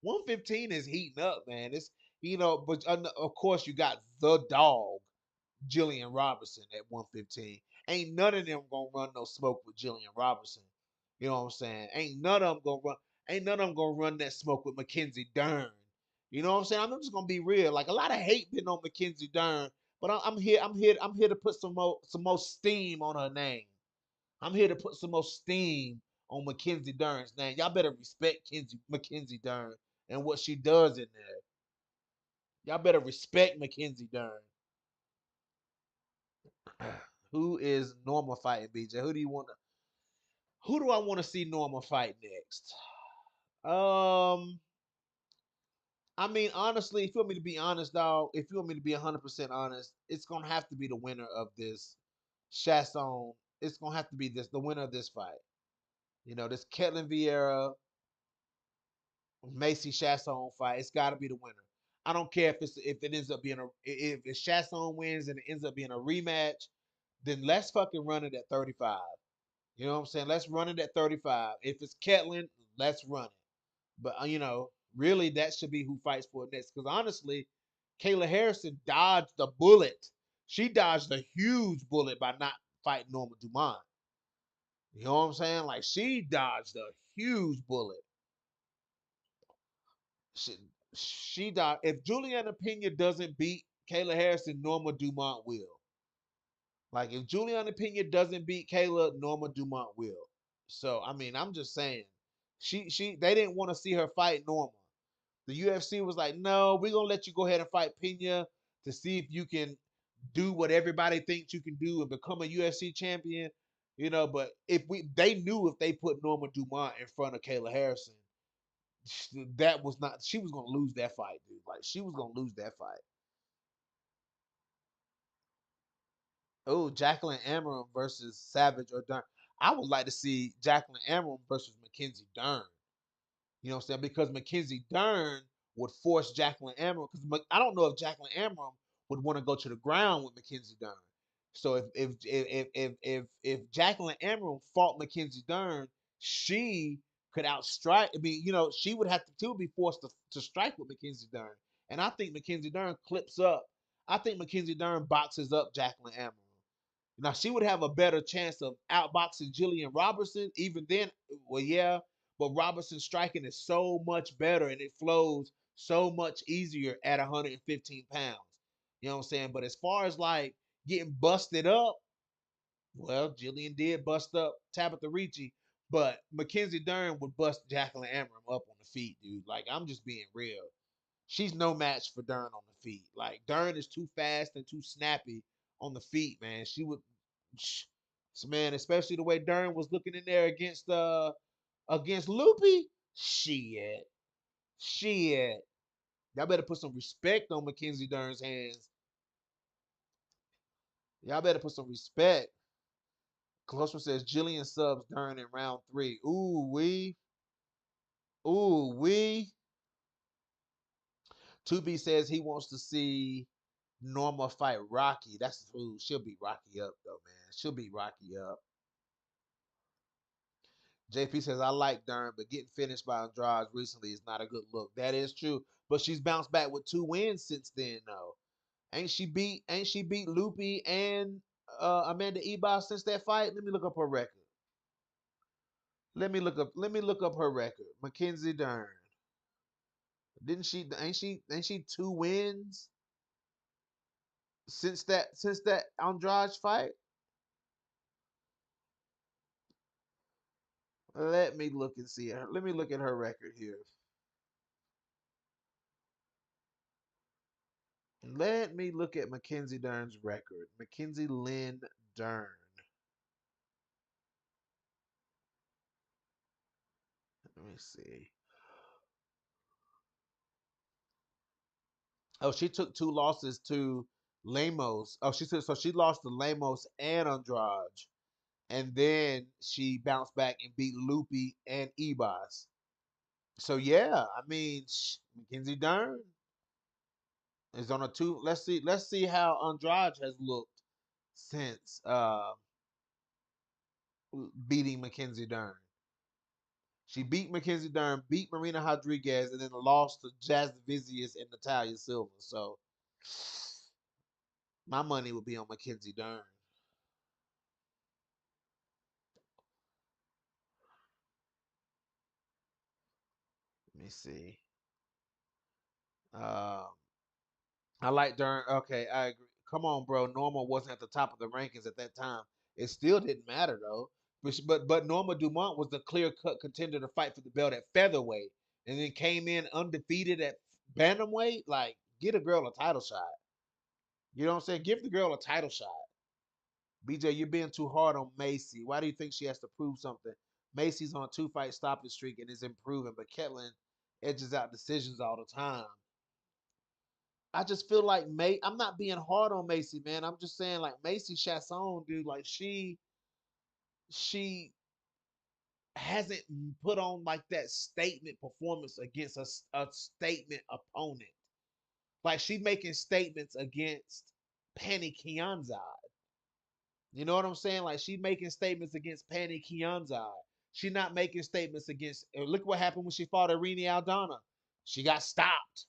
S1: 115 is heating up, man. It's but of course you got the dog, Jillian Robertson at 115. Ain't none of them gonna run no smoke with Jillian Robertson. You know what I'm saying? Ain't none of them gonna run that smoke with Mackenzie Dern. You know what I'm saying? I'm just gonna be real. Like a lot of hate been on Mackenzie Dern, but I'm here to put some more steam on her name. I'm here to put some more steam on Mackenzie Dern's name. Y'all better respect Mackenzie Dern and what she does in there. Y'all better respect Mackenzie Dern. Who is Norma fighting, BJ? Who do I want to see Norma fight next? Um, I mean, honestly, if you want me to be honest, dog, if you want me to be 100% honest, it's gonna have to be the winner of this Chasson. It's gonna have to be the winner of this fight. This Ketlin Vieira Macy Chasson fight. It's got to be the winner. I don't care if it ends up being if Chasson wins and it ends up being a rematch, then let's fucking run it at 35. You know what I'm saying? Let's run it at 35. If it's Ketlin, let's run it. But really that should be who fights for it next. Because honestly, Kayla Harrison dodged a bullet. She dodged a huge bullet by not fighting Norma Dumont. You know what I'm saying? Like she dodged a huge bullet. She, she died. If Juliana Pena doesn't beat Kayla Harrison, Norma Dumont will. Like if Juliana Pena doesn't beat Kayla, Norma Dumont will. So I mean, I'm just saying, they didn't want to see her fight Norma. The UFC was like, no, we're gonna let you go ahead and fight Pena to see if you can do what everybody thinks you can do and become a UFC champion. But if they knew if they put Norma Dumont in front of Kayla Harrison, that was not she was gonna lose that fight, dude. Like she was gonna lose that fight. Oh, Jacqueline Amorim versus Savage or Dern. I would like to see Jacqueline Amorim versus Mackenzie Dern. You know what I'm saying? Because Mackenzie Dern would force Jacqueline Amorim. Because I don't know if Jacqueline Amorim would want to go to the ground with Mackenzie Dern. So if Jacqueline Amorim fought Mackenzie Dern, she could outstrike. I mean, she would have to too be forced to strike with Mackenzie Dern. And I think Mackenzie Dern clips up. I think Mackenzie Dern boxes up Jacqueline Amorim. Now she would have a better chance of outboxing Jillian Robertson. Even then, well, yeah, but Robertson's striking is so much better and it flows so much easier at 115 pounds. You know what I'm saying? But as far as like getting busted up, well, Jillian did bust up Tabitha Ricci, but Mackenzie Dern would bust Jacqueline Amorim up on the feet, dude. Like I'm just being real. She's no match for Dern on the feet. Like Dern is too fast and too snappy on the feet, man. She would, man, especially the way Dern was looking in there against Loopy. Shit, shit. Y'all better put some respect on Mackenzie Dern's hands. Y'all better put some respect. Closer says Jillian subs Dern in round 3. Ooh wee. 2B says he wants to see Norma fight Rocky. That's who she'll beat Rocky up though, man. She'll beat Rocky up. JP says I like Dern, but getting finished by Andrade recently is not a good look. That is true, but she's bounced back with 2 wins since then, though. Ain't she beat Loopy and Amanda Ebos since that fight? Let me look up her record. Let me look up her record. Mackenzie Dern. Didn't she ain't she 2 wins since that Andrade fight? Let me look and see her. Let me look at her record here. Let me look at Mackenzie Dern's record. Mackenzie Lynn Dern. Let me see. Oh, she took 2 losses to Lemos. Oh, she lost to Lemos and Andrade, and then she bounced back and beat Lupi and Ebas. So yeah, I mean, Mackenzie Dern is on a two. Let's see how Andrade has looked since beating Mackenzie Dern. She beat Mackenzie Dern, beat Marina Rodriguez, and then lost to Jazz Vizius and Natalia Silva. So my money would be on Mackenzie Dern. Let me see. Um, I like Dern. Okay, I agree. Come on, bro. Norma wasn't at the top of the rankings at that time. It still didn't matter though. But Norma Dumont was the clear cut contender to fight for the belt at featherweight, and then came in undefeated at bantamweight. Like, get a girl a title shot. You know what I'm saying? Give the girl a title shot. BJ, you're being too hard on Macy. Why do you think she has to prove something? Macy's on a 2 fight stoppage streak and is improving, but Ketlin edges out decisions all the time. I just feel like I'm not being hard on Macy, man. I'm just saying like Macy Chasson, dude, like she hasn't put on like that statement performance against a statement opponent. Like she making statements against Penny Kianzad. You know what I'm saying? Like she making statements against Penny Kianzad. She not making statements against. Look what happened when she fought Irene Aldana. She got stopped.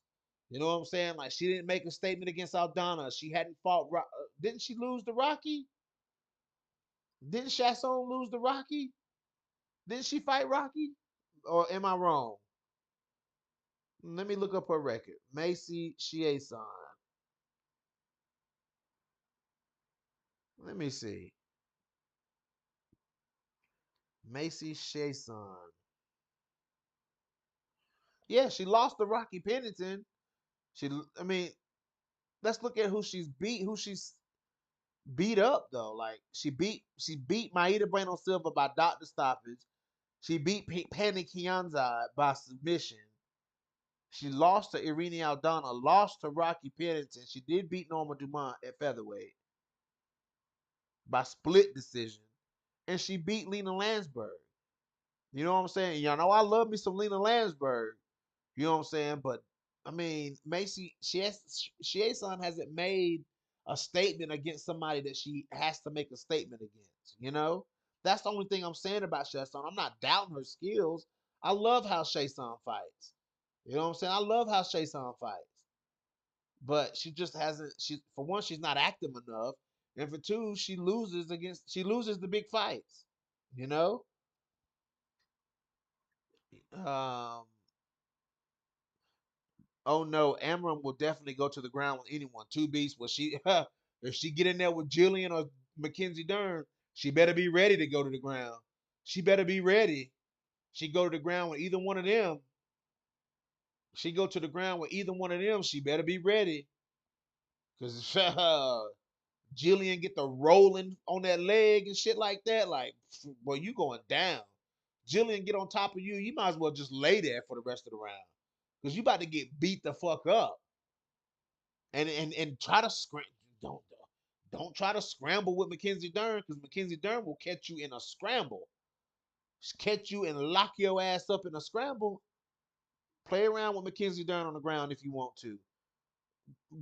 S1: You know what I'm saying? Like she didn't make a statement against Aldana. She hadn't fought. Didn't she lose to Rocky? Didn't Chasson lose to Rocky? Didn't she fight Rocky? Or am I wrong? Let me look up her record. MAYCEE Chiasson. Let me see. MAYCEE Chiasson. Yeah, she lost to Rocky Pennington. I mean, let's look at who she's beat. Who she's beat up though. Like she beat Maida Bueno Silva by doctor stoppage. She beat Penny Kianzad by submission. She lost to Irene Aldana, lost to Rocky Pennington. She did beat Norma Dumont at featherweight by split decision. And she beat Lena Landsberg. You know what I'm saying? Y'all know I love me some Lena Landsberg. You know what I'm saying? But I mean, Macy, Chiasson hasn't made a statement against somebody that she has to make a statement against. You know, that's the only thing I'm saying about Chiasson. I'm not doubting her skills. I love how Chiasson fights. You know what I'm saying? I love how Chiasson fights. But she just hasn't. She for one, she's not active enough, and for two, she loses the big fights. You know. Um, Oh no, Amram will definitely go to the ground with anyone. Two beasts. Well, if she get in there with Jillian or Mackenzie Dern, she better be ready to go to the ground. She better be ready. She go to the ground with either one of them. She go to the ground with either one of them. She better be ready, cause Jillian get the rolling on that leg and shit like that. Like, boy, you going down. Jillian get on top of you. You might as well just lay there for the rest of the round, cause you about to get beat the fuck up. And try to don't don't try to scramble with Mackenzie Dern because Mackenzie Dern will catch you in a scramble, catch you and lock your ass up in a scramble. Play around with Mackenzie Dern on the ground if you want to.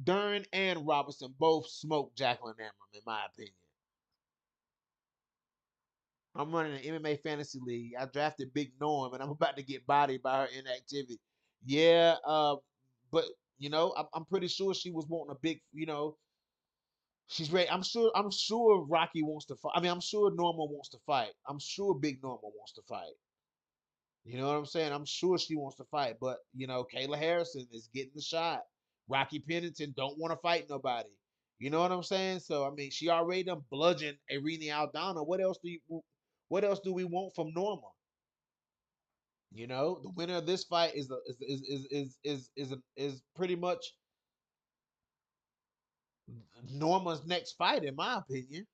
S1: Dern and Robertson both smoke Jacqueline Amram, in my opinion. I'm running an MMA fantasy league. I drafted Big Norm, and I'm about to get bodied by her inactivity. Yeah, but I'm pretty sure she was wanting a big, she's ready. I'm sure Rocky wants to fight. I mean, I'm sure Norma wants to fight. I'm sure Big Norma wants to fight. You know what I'm saying? I'm sure she wants to fight, but Kayla Harrison is getting the shot. Rocky Pennington don't want to fight nobody. You know what I'm saying? So I mean, she already done bludgeoned Irene Aldana. What else do we want from Norma? The winner of this fight is pretty much Norma's next fight, in my opinion.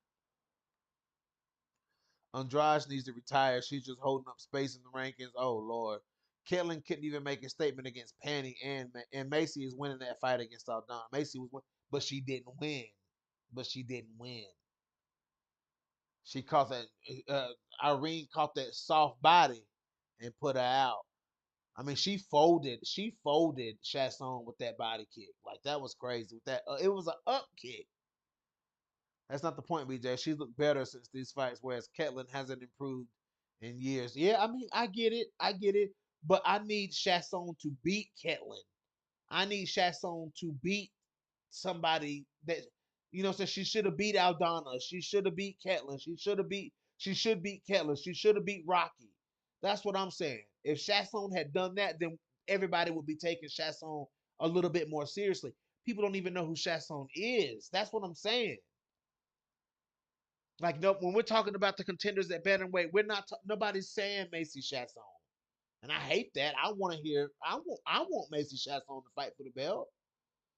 S1: Andrade needs to retire. She's just holding up space in the rankings. Oh Lord, Caitlyn couldn't even make a statement against Penny, and MAYCEE is winning that fight against Aldana. MAYCEE was but she didn't win. But she didn't win. She caught that. Irene caught that soft body and put her out. I mean, she folded. She folded Chiasson with that body kick. Like that was crazy. With that, it was an up kick. That's not the point, BJ. She's looked better since these fights, whereas Ketlin hasn't improved in years. Yeah, I mean, I get it. I get it. But I need Chiasson to beat Ketlin. I need Chiasson to beat somebody that, so she should have beat Aldana. She should have beat Ketlin. She should beat Ketlin. She should have beat Rocky. That's what I'm saying. If Chiasson had done that, then everybody would be taking Chiasson a little bit more seriously. People don't even know who Chiasson is. That's what I'm saying. Like, no, when we're talking about the contenders at bantamweight, we're not. Nobody's saying MAYCEE Chiasson, and I hate that. I want to hear. I want MAYCEE Chiasson to fight for the belt.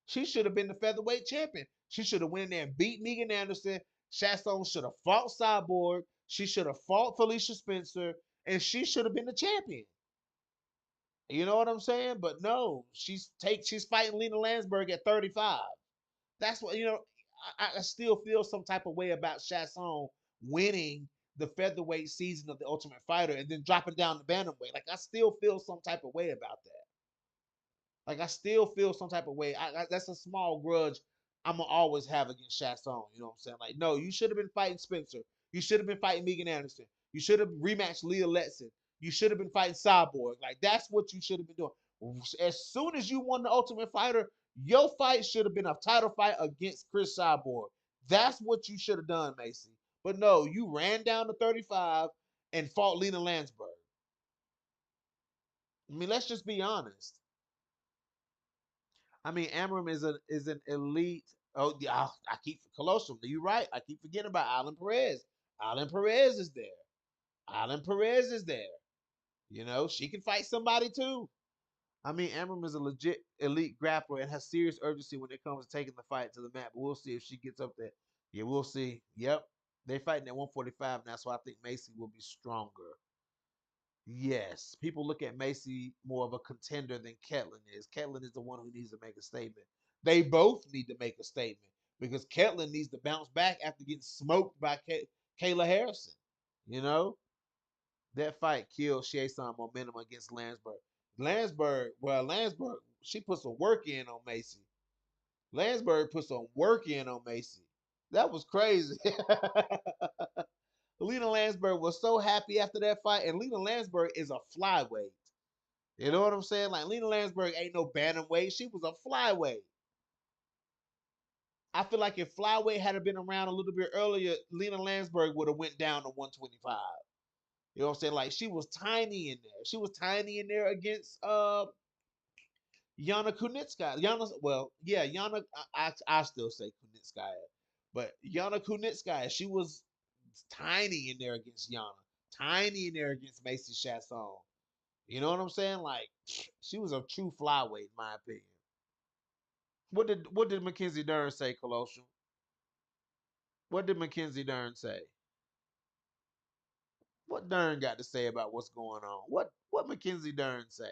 S1: She should have been the featherweight champion. She should have went in there and beat Megan Anderson. Chiasson should have fought Cyborg. She should have fought Felicia Spencer, and she should have been the champion. You know what I'm saying? But no, she's fighting Lena Landsberg at 35. That's what I still feel some type of way about Chiasson winning the featherweight season of the Ultimate Fighter and then dropping down the bantamweight. Like I still feel some type of way about that. Like I still feel some type of way. That's a small grudge I'm gonna always have against Chiasson. You know what I'm saying? Like, no, you should have been fighting Spencer. You should have been fighting Megan Anderson. You should have rematched Leah Letson. You should have been fighting Cyborg. Like that's what you should have been doing. As soon as you won the Ultimate Fighter, your fight should have been a title fight against Chris Cyborg. That's what you should have done, MAYCEE. But no, you ran down to 35 and fought Lena Landsberg. I mean, let's just be honest. I mean, Amram is an elite. Oh, yeah, I keep Colosseum. You're right. I keep forgetting about Alan Perez. Alan Perez is there. Alan Perez is there. She can fight somebody too. I mean, Amram is a legit elite grappler and has serious urgency when it comes to taking the fight to the mat. But we'll see if she gets up there. Yeah, we'll see. Yep, they fighting at 145 now, so I think MAYCEE will be stronger. Yes, people look at MAYCEE more of a contender than Ketlin is. Ketlin is the one who needs to make a statement. They both need to make a statement because Ketlin needs to bounce back after getting smoked by Kayla Harrison. You know, that fight killed Chiasson momentum against Landsberg. Landsberg, she put some work in on MAYCEE. Landsberg put some work in on MAYCEE. That was crazy. Lena Landsberg was so happy after that fight, and Lena Landsberg is a flyweight. You know what I'm saying? Like Lena Landsberg ain't no bantamweight. She was a flyweight. I feel like if flyweight had been around a little bit earlier, Lena Landsberg would have went down to 125. You know what I'm saying? Like she was tiny in there. She was tiny in there against Yana Kunitskaya. Yana. I still say Kunitskaya, but Yana Kunitskaya. She was tiny in there against Yana. Tiny in there against MAYCEE Chiasson. You know what I'm saying? Like she was a true flyweight, in my opinion. What did Mackenzie Dern say, Colossus? What did Mackenzie Dern say? What Dern got to say about what's going on? What Mackenzie Dern say?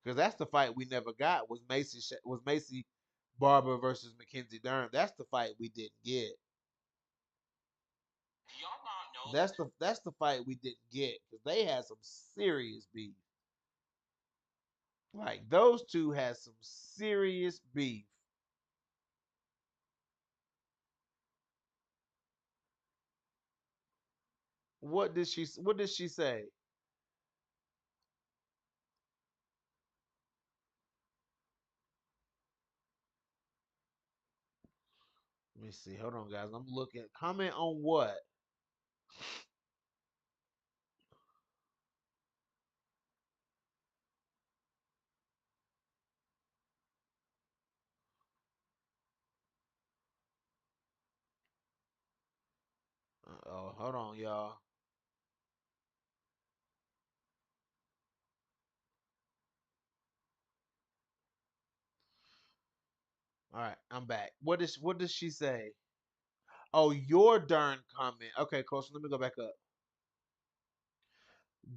S1: Because that's the fight we never got was MAYCEE Barber versus Mackenzie Dern. That's the fight we didn't get.
S2: Do y'all not know
S1: That's the fight we didn't get because they had some serious beef. Like those two had some serious beef. What did she say? Let me see. Hold on, guys. I'm looking. Comment on what? Oh, hold on, y'all. All right, I'm back. What does she say? Oh, your darn comment. Okay, coach. Let me go back up.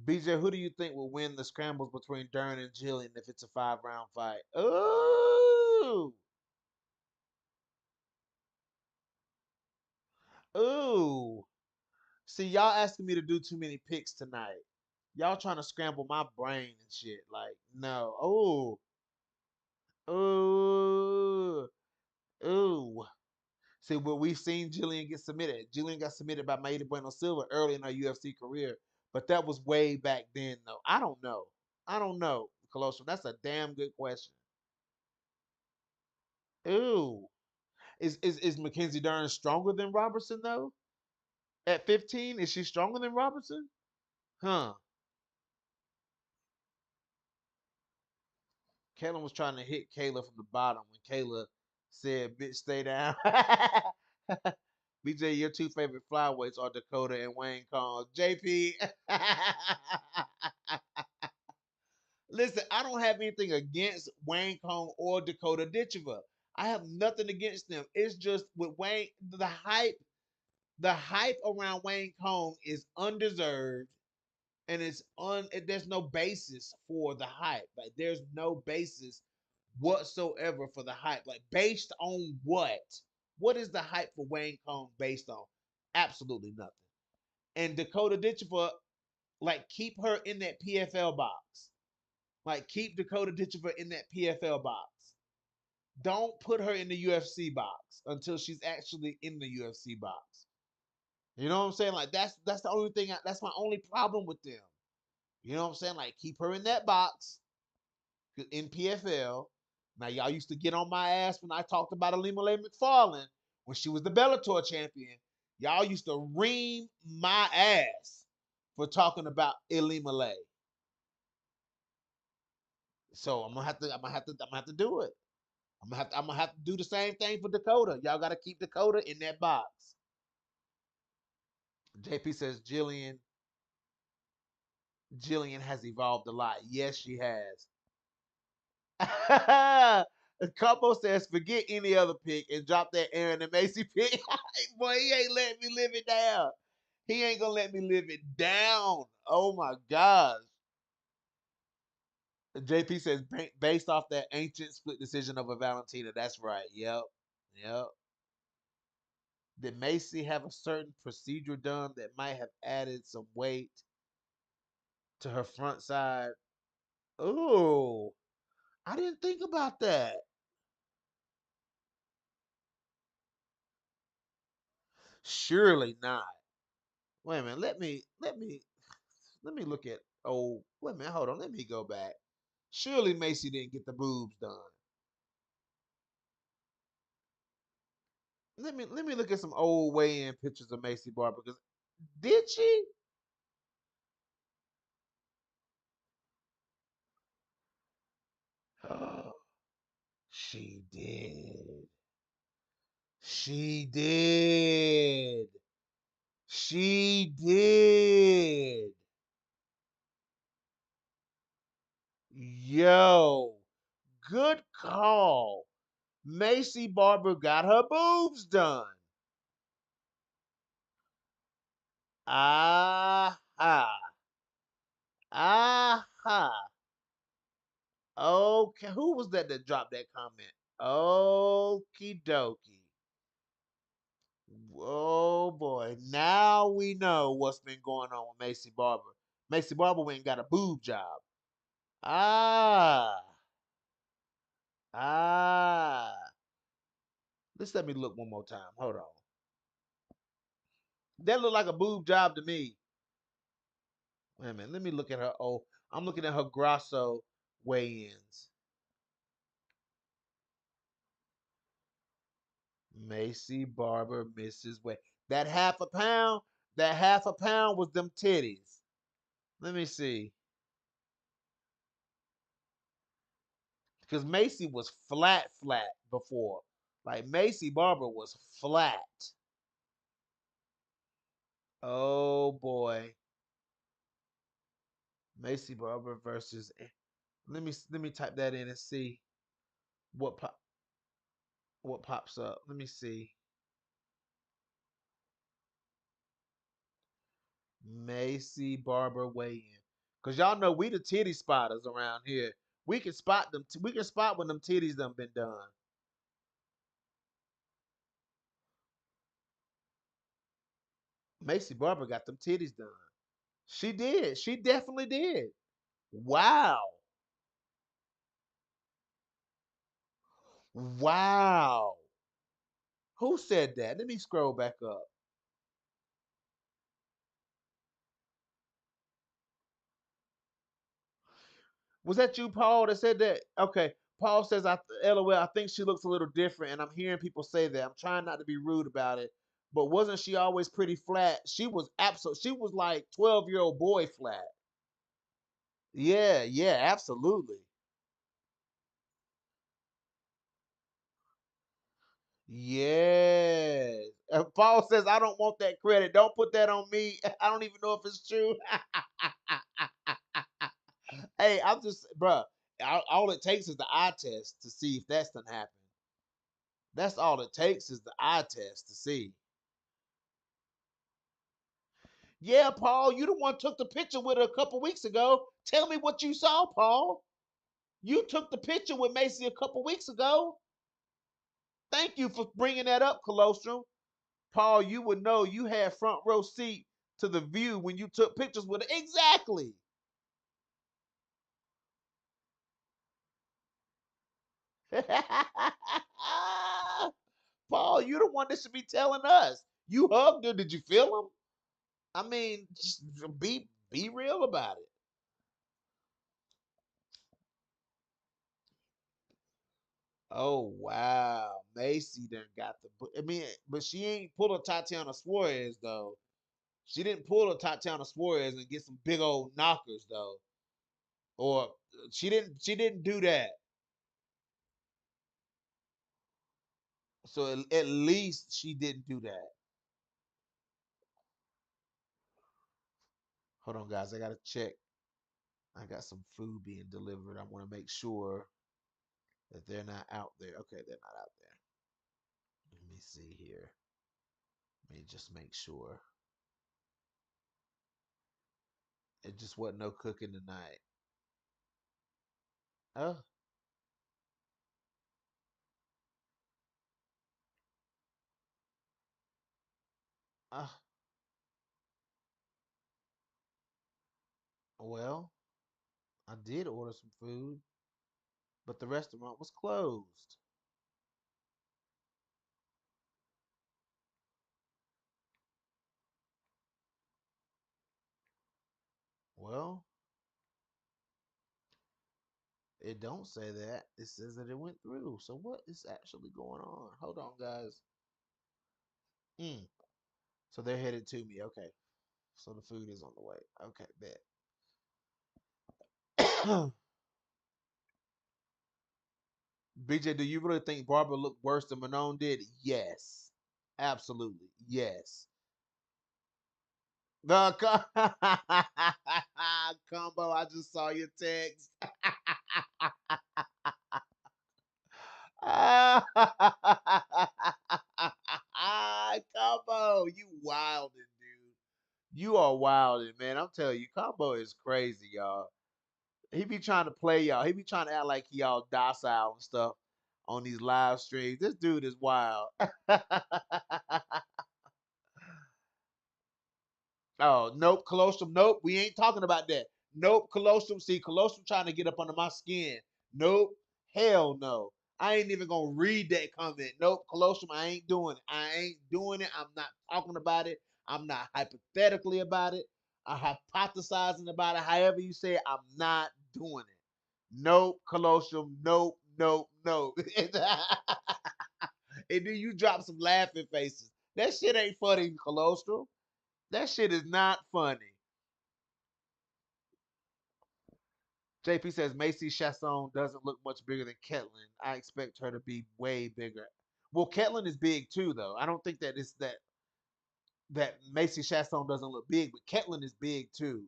S1: BJ, who do you think will win the scrambles between Dern and Jillian if it's a 5 round fight? Ooh, ooh. See, y'all asking me to do too many picks tonight. Y'all trying to scramble my brain and shit. Like, no. Ooh, ooh. See, well, we've seen Jillian get submitted. Jillian got submitted by Maida Bueno Silva early in her UFC career, but that was way back then, though. I don't know. I don't know, Colossus. That's a damn good question. Ooh. Is Mackenzie Dern stronger than Robertson though? At 15, is she stronger than Robertson? Huh. Kayla was trying to hit Kayla from the bottom when Kayla said, "Bitch, stay down." BJ, your two favorite flyweights are Dakota and Wayne Kong. JP. Listen, I don't have anything against Wayne Kong or Dakota Ditcheva. I have nothing against them. It's just with Wayne, the hype around Wayne Kong is undeserved, and there's no basis for the hype. Like there's no basis whatsoever for the hype. Like based on what? What is the hype for Wayne Kong based on? Absolutely nothing. And Dakota Ditcheva, like keep her in that PFL box. Like keep Dakota Ditcheva in that PFL box. Don't put her in the UFC box until she's actually in the UFC box. You know what I'm saying? Like that's the only thing. That's my only problem with them. You know what I'm saying? Like keep her in that box in PFL. Now y'all used to get on my ass when I talked about Alima Lay McFarlane when she was the Bellator champion. Y'all used to ream my ass for talking about Alima Lay. So I'm gonna have to do it. I'm gonna have to do the same thing for Dakota. Y'all got to keep Dakota in that box. JP says Jillian has evolved a lot. Yes, she has. Capo says, forget any other pick and drop that Aaron and Macy pick. Boy, he ain't letting me live it down. He ain't gonna let me live it down. Oh my gosh. JP says, based off that ancient split decision over Valentina. That's right. Yep. Yep. Did Macy have a certain procedure done that might have added some weight to her front side? Ooh, I didn't think about that. Surely not. Wait a minute. Let me look at. Oh, wait a minute. Hold on. Let me go back. Surely Macy didn't get the boobs done. Let me look at some old weigh-in pictures of Macy Barber. Because did she? She did. She did. She did. Yo, good call. Macy Barber got her boobs done. Aha. Aha. Okay. Who was that dropped that comment? Okie dokie. Oh boy. Now we know what's been going on with Macy Barber. Macy Barber went and got a boob job. Ah. Ah. Let me look one more time. Hold on. That looked like a boob job to me. Wait a minute. Let me look at her. Oh, I'm looking at her Grasso weigh-ins. Macy Barber misses weight. That half a pound, that half a pound was them titties. Let me see. Because Macy was flat before. Like Macy Barber was flat. Oh boy. Macy Barber versus let me type that in and see what what pops up. Let me see. MAYCEE Barber weigh in. Cause y'all know we the titty spotters around here. We can spot them. We can spot when them titties done been done. MAYCEE Barber got them titties done. She did. She definitely did. Wow. Wow. Who said that? Let me scroll back up. Was that you, Paul, that said that? Okay. Paul says, LOL, I think she looks a little different, and I'm hearing people say that. I'm trying not to be rude about it, but wasn't she always pretty flat? She was absolute. She was like 12-year-old boy flat. Yeah, yeah, absolutely. Yes. Paul says, I don't want that credit. Don't put that on me. I don't even know if it's true. Hey, I'm just, bruh, all it takes is the eye test to see if that's done happened. That's all it takes is the eye test to see. Yeah, Paul, you the one took the picture with her a couple weeks ago. Tell me what you saw, Paul. You took the picture with MAYCEE a couple weeks ago. Thank you for bringing that up, Colostrum. Paul, you would know you had front row seat to the view when you took pictures with her. Exactly. Paul, you the one that should be telling us. You hugged her. Did you feel him? I mean, just be real about it. Oh wow, MAYCEE done got the. I mean, but she ain't pull a Tatiana Suarez though. She didn't pull a Tatiana Suarez and get some big old knockers though. Or she didn't. She didn't do that. So at least she didn't do that. Hold on, guys. I gotta check. I got some food being delivered. I want to make sure that they're not out there. Okay, they're not out there. Let me see here. Let me just make sure. It just wasn't no cooking tonight. Oh, uh, well, I did order some food, but the restaurant was closed. Well, it don't say that. It says that it went through. So what is actually going on? Hold on, guys. Mm. So they're headed to me. Okay. So the food is on the way. Okay, bet. BJ, do you really think Barbara looked worse than Manon did? Yes. Absolutely. Yes. The combo, I just saw your text. Combo, you wildin', dude. You are wildin', man. I'm telling you, Combo is crazy, y'all. He be trying to play y'all. He be trying to act like he all docile and stuff on these live streams. This dude is wild. Oh, nope, Colostrum. Nope, we ain't talking about that. Nope, Colostrum. See, Colostrum trying to get up under my skin. Nope, hell no. I ain't even gonna read that comment. Nope, Colostrum, I ain't doing it. I ain't doing it. I'm not talking about it. I'm not hypothetically about it. I'm hypothesizing about it. However you say it, I'm not doing it. Nope, Colostrum. Nope, nope, nope. And then you drop some laughing faces. That shit ain't funny, Colostrum. That shit is not funny. JP says Macy Chasson doesn't look much bigger than Ketlin. I expect her to be way bigger. Well, Ketlin is big too, though. I don't think that it's that Macy Chasson doesn't look big, but Ketlin is big too.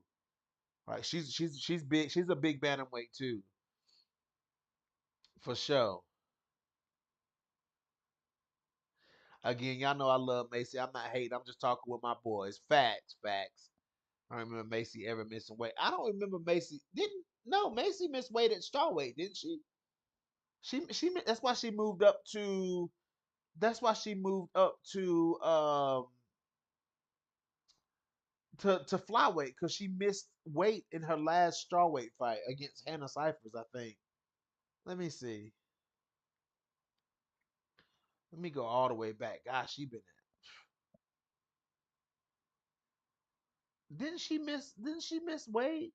S1: Right? She's big. She's a big bantamweight too, for sure. Again, y'all know I love Macy. I'm not hating. I'm just talking with my boys. Facts, facts. I don't remember MAYCEE ever missing weight. I don't remember MAYCEE didn't. No, MAYCEE missed weight at strawweight, didn't she? She that's why she moved up to. That's why she moved up to flyweight because she missed weight in her last strawweight fight against Hannah Cyphers, I think. Let me see. Let me go all the way back. Gosh, she been at. Didn't she miss weight?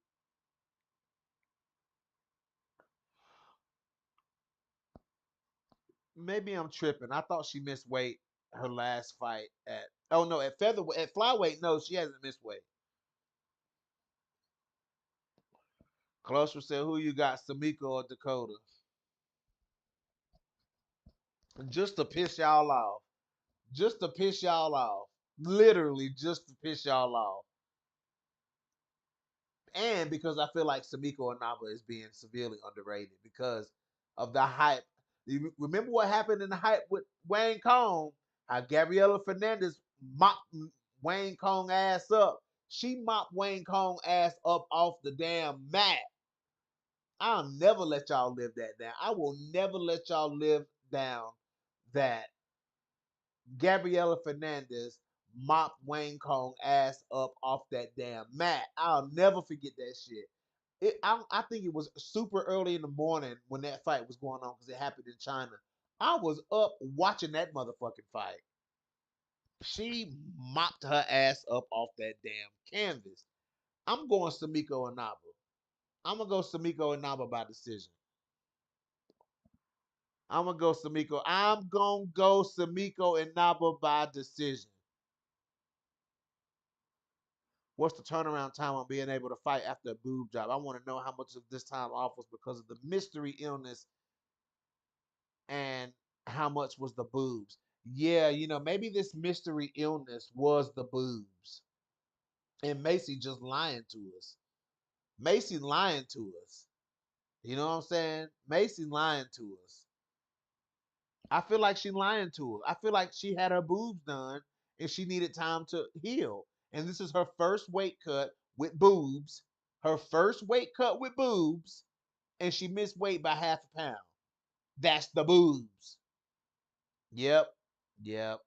S1: Maybe I'm tripping. I thought she missed weight her last fight at. Oh no, at featherweight, at flyweight. No, she hasn't missed weight. Closer said, "Who you got, Samiko or Dakota?" Just to piss y'all off. Just to piss y'all off. Literally, just to piss y'all off. And because I feel like Samiko Inaba is being severely underrated because of the hype. You remember what happened in the hype with Wayne Kong? How Gabriela Fernandez mopped Wayne Kong ass up. She mopped Wayne Kong ass up off the damn mat. I'll never let y'all live that down. I will never let y'all live down that Gabriela Fernandez mopped Wayne Kong ass up off that damn mat. I'll never forget that shit. I think it was super early in the morning when that fight was going on because it happened in China. I was up watching that motherfucking fight. She mopped her ass up off that damn canvas. I'm going Samiko Inaba. I'm gonna go Samiko Inaba by decision. I'm gonna go Samiko. I'm gonna go Samiko Inaba by decision. What's the turnaround time on being able to fight after a boob job? I want to know how much of this time off was because of the mystery illness and how much was the boobs. Yeah, maybe this mystery illness was the boobs. And MAYCEE just lying to us. MAYCEE lying to us. You know what I'm saying? MAYCEE lying to us. I feel like she lying to us. I feel like she had her boobs done and she needed time to heal. And this is her first weight cut with boobs. Her first weight cut with boobs. And she missed weight by half a pound. That's the boobs. Yep. Yep.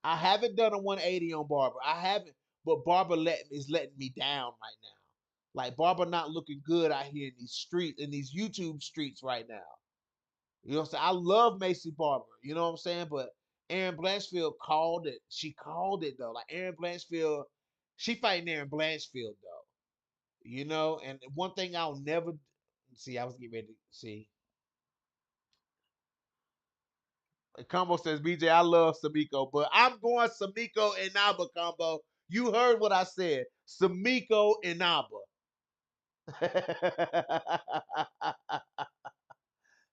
S1: I haven't done a 180 on Barber. I haven't, but Barber is letting me down right now. Like Barber not looking good out here in these streets, in these YouTube streets right now. You know what I'm saying? I love MAYCEE Barber. You know what I'm saying? But Erin Blanchfield called it. She called it though. Like Erin Blanchfield, she fighting Erin Blanchfield though. And one thing I'll never see. I was getting ready to see. Combo says, BJ, I love Samiko, but I'm going Samiko Inaba, Combo. You heard what I said. Samiko Inaba.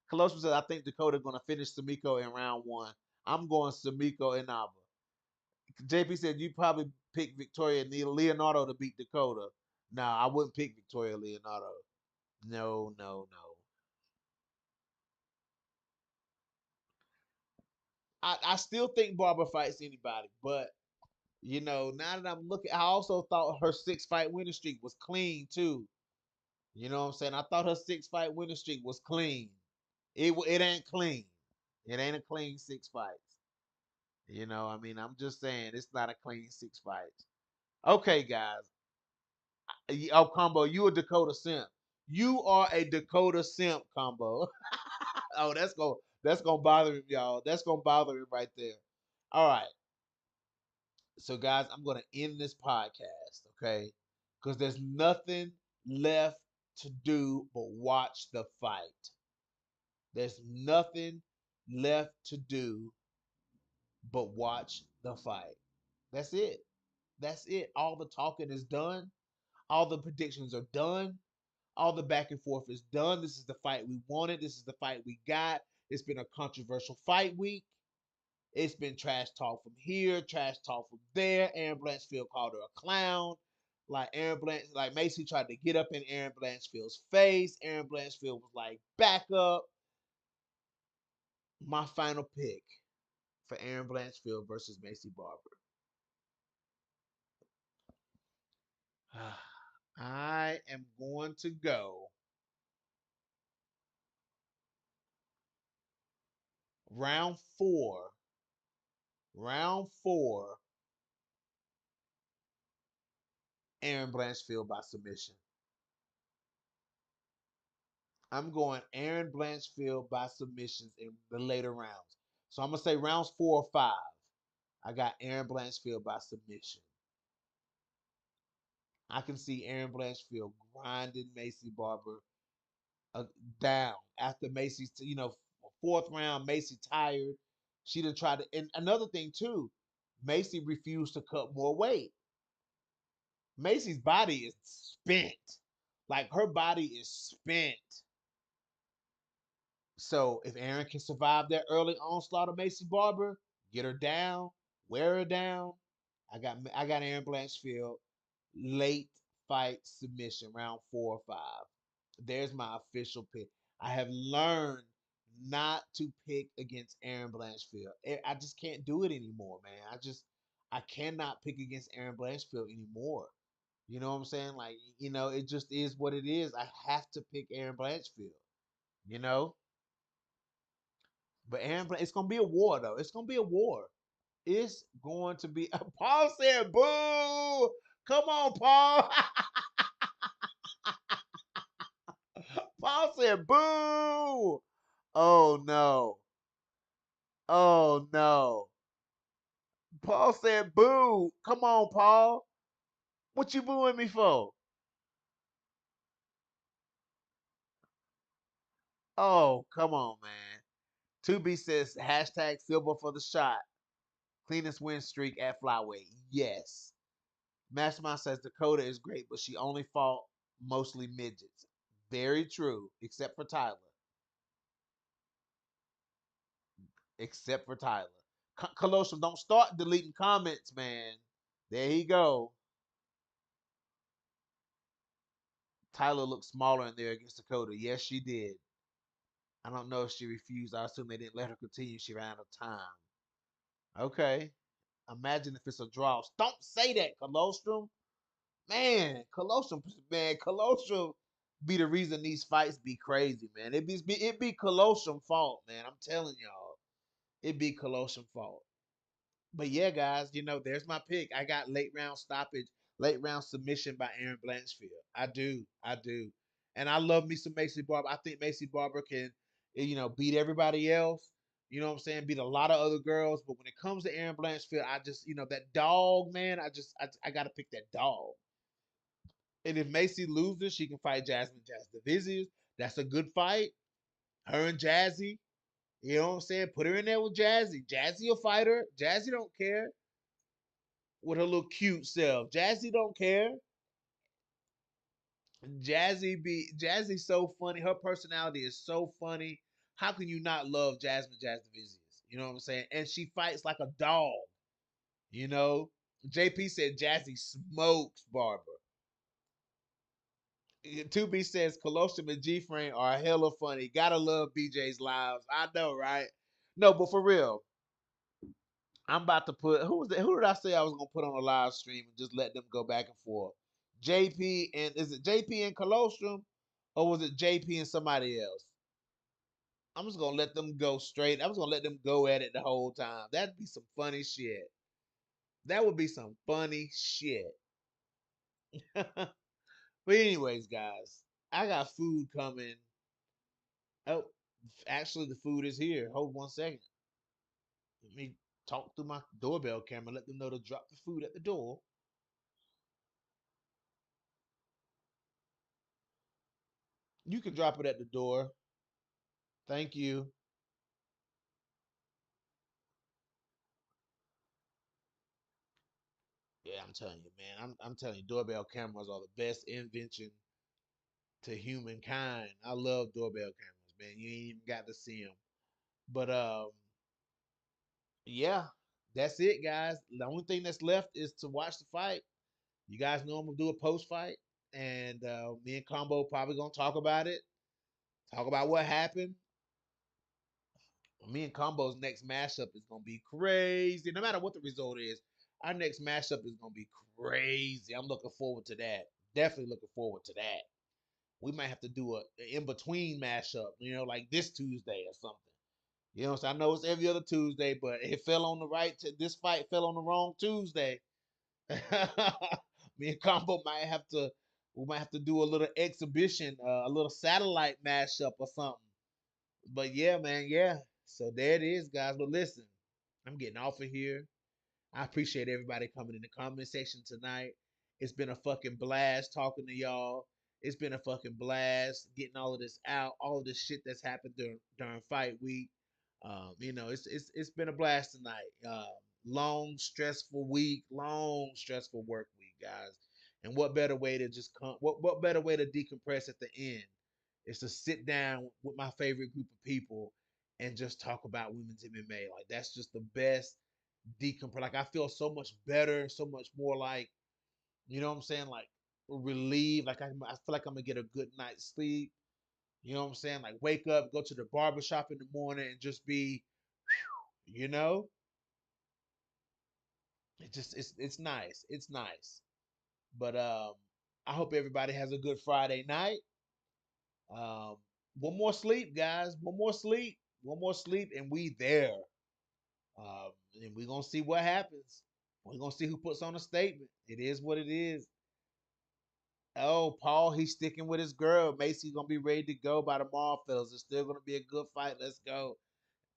S1: Colossal says, I think Dakota going to finish Samiko in round one. I'm going Samiko Inaba. JP said, you probably pick Victoria Leonardo to beat Dakota. Nah, I wouldn't pick Victoria Leonardo. No, no, no. I still think Barbara fights anybody, but now that I'm looking, I also thought her 6 fight winning streak was clean too. You know what I'm saying? I thought her 6 fight winning streak was clean. It ain't clean. It ain't a clean 6 fights. I mean, I'm just saying it's not a clean 6 fights. Okay, guys. Oh, Combo, you a Dakota simp. You are a Dakota simp, Combo. Oh, that's gonna bother him, y'all. That's gonna bother him right there. All right. So, guys, I'm going to end this podcast, okay? Because there's nothing left to do but watch the fight. There's nothing left to do but watch the fight. That's it. That's it. All the talking is done. All the predictions are done. All the back and forth is done. This is the fight we wanted. This is the fight we got. It's been a controversial fight week. It's been trash talk from here, trash talk from there. Erin Blanchfield called her a clown. Like MAYCEE tried to get up in Erin Blanchfield's face. Erin Blanchfield was like, back up. My final pick for Erin Blanchfield versus MAYCEE Barber. I am going to go round four. Round four, Aaron Blanchfield by submission. I'm going Aaron Blanchfield by submissions in the later rounds. So I'm gonna say rounds 4 or 5. I got Aaron Blanchfield by submission. I can see Aaron Blanchfield grinding MAYCEE Barber uh, down after MAYCEE's, fourth round. MAYCEE tired. She done tried to. And another thing too, MAYCEE refused to cut more weight. MAYCEE's body is spent. Like her body is spent. So if Aaron can survive that early onslaught of MAYCEE Barber, get her down, wear her down. I got Aaron Blanchfield late fight submission round 4 or 5. There's my official pick. I have learned not to pick against Aaron Blanchfield. I just can't do it anymore, man. I cannot pick against Aaron Blanchfield anymore. You know what I'm saying? Like, it just is what it is. I have to pick Aaron Blanchfield. You know? But it's gonna be a war though. It's gonna be a war. It's going to be. Paul said, "Boo! Come on, Paul." Paul said, "Boo!" Oh no! Oh no! Paul said, "Boo!" Come on, Paul. What you booing me for? Oh, come on, man. 2B says hashtag silver for the shot. Cleanest win streak at flyweight. Yes. Mastermind says Dakota is great, but she only fought mostly midgets. Very true, except for Tyler. Except for Tyler. Colossus, don't start deleting comments, man. There he go. Tyler looked smaller in there against Dakota. Yes, she did. I don't know if she refused. I assume they didn't let her continue. She ran out of time. Okay. Imagine if it's a draw. Don't say that, Colostrum. Man, Colostrum, man, Colostrum be the reason these fights be crazy, man. It be Colostrum fault, man. I'm telling y'all, it be Colostrum fault. But yeah, guys, there's my pick. I got late round stoppage, late round submission by Aaron Blanchfield. I do, and I love me some MAYCEE Barber. I think MAYCEE Barber can, beat everybody else. You know what I'm saying? Beat a lot of other girls. But when it comes to Aaron Blanchfield, I just, that dog, man. I gotta pick that dog. And if MAYCEE loses, she can fight Jasmine Jasudavicius. That's a good fight. Her and Jazzy. You know what I'm saying? Put her in there with Jazzy. Jazzy will fight her. Jazzy don't care with her little cute self. Jazzy don't care. Jazzy so funny. Her personality is so funny. How can you not love Jasmine Jasudavicius? You know what I'm saying? And she fights like a dog. You know. JP said Jazzy smokes Barber. 2B says Colossus and G Frame are hella funny. Gotta love BJ's lives. I know, right? No, but for real, I'm about to put who was that? Who did I say I was gonna put on a live stream and just let them go back and forth? JP and is it JP and Colostrum, or was it JP and somebody else? I'm just gonna let them go straight. I was gonna let them go at it the whole time. That'd be some funny shit. That would be some funny shit. But anyways, guys, I got food coming. Oh, actually, the food is here. Hold 1 second. Let me talk through my doorbell camera. Let them know to drop the food at the door. You can drop it at the door. Thank you. Yeah, I'm telling you, man. I'm telling you, doorbell cameras are the best invention to humankind. I love doorbell cameras, man. You ain't even got to see them. But yeah, that's it, guys. The only thing that's left is to watch the fight. You guys know I'm gonna do a post fight, and me and Combo probably gonna talk about it. Talk about what happened. Me and Combo's next matchup is gonna be crazy. No matter what the result is, Our next mashup is gonna be crazy. I'm looking forward to that. Definitely looking forward to that. We might have to do a in between mashup, like this Tuesday or something. So I know it's every other Tuesday, but it fell on the right. This fight fell on the wrong Tuesday. Me and Combo might have to. We might have to do a little exhibition, a little satellite mashup or something. But yeah, man, yeah. So there it is, guys. But listen, I'm getting off of here. I appreciate everybody coming in the comment section tonight. It's been a fucking blast talking to y'all. It's been a fucking blast getting all of this out, all of this shit that's happened during fight week. It's been a blast tonight. Long stressful week, long stressful work week, guys. And what better way to just come? What better way to decompress at the end is to sit down with my favorite group of people and just talk about women's MMA. Like that's just the best decompress. Like I feel so much better, so much more like, you know what I'm saying, like relieved. Like I feel like I'm gonna get a good night's sleep. You know what I'm saying? Like wake up, go to the barber shop in the morning, and just be, you know, it's nice. It's nice. But I hope everybody has a good Friday night. Um, one more sleep, guys. One more sleep. One more sleep, and we there. And we're gonna see what happens. We're gonna see who puts on a statement. It is what it is. Oh, Paul, he's sticking with his girl. Macy's gonna be ready to go by tomorrow, fellas. It's still gonna be a good fight. Let's go.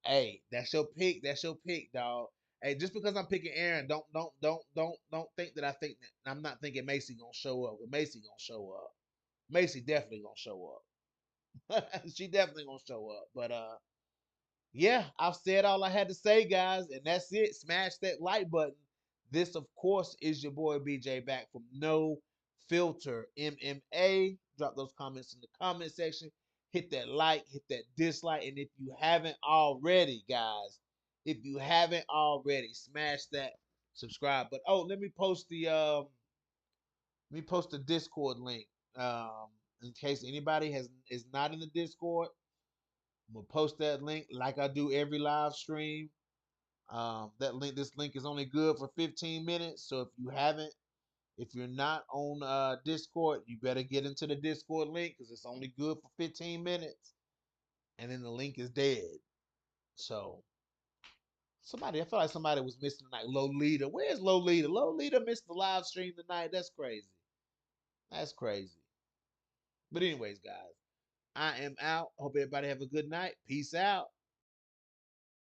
S1: Hey, that's your pick. That's your pick, dog. Hey, just because I'm picking Aaron, don't think that I think that I'm not thinking Macy gonna show up. But Macy gonna show up. Macy definitely gonna show up. She definitely gonna show up. But yeah, I've said all I had to say, guys, and that's it. Smash that like button. This, of course, is your boy BJ back from No Filter MMA. Drop those comments in the comment section. Hit that like, hit that dislike, and if you haven't already, guys, if you haven't already, smash that subscribe. But let me post the Discord link. In case anybody is not in the Discord, I'm gonna post that link like I do every live stream. This link is only good for 15 minutes. So if you're not on Discord, you better get into the Discord link because it's only good for 15 minutes, and then the link is dead. So I feel like somebody was missing tonight. Lolita, where's Lolita? Lolita missed the live stream tonight. That's crazy. That's crazy. But anyways, guys, I am out. Hope everybody have a good night. Peace out.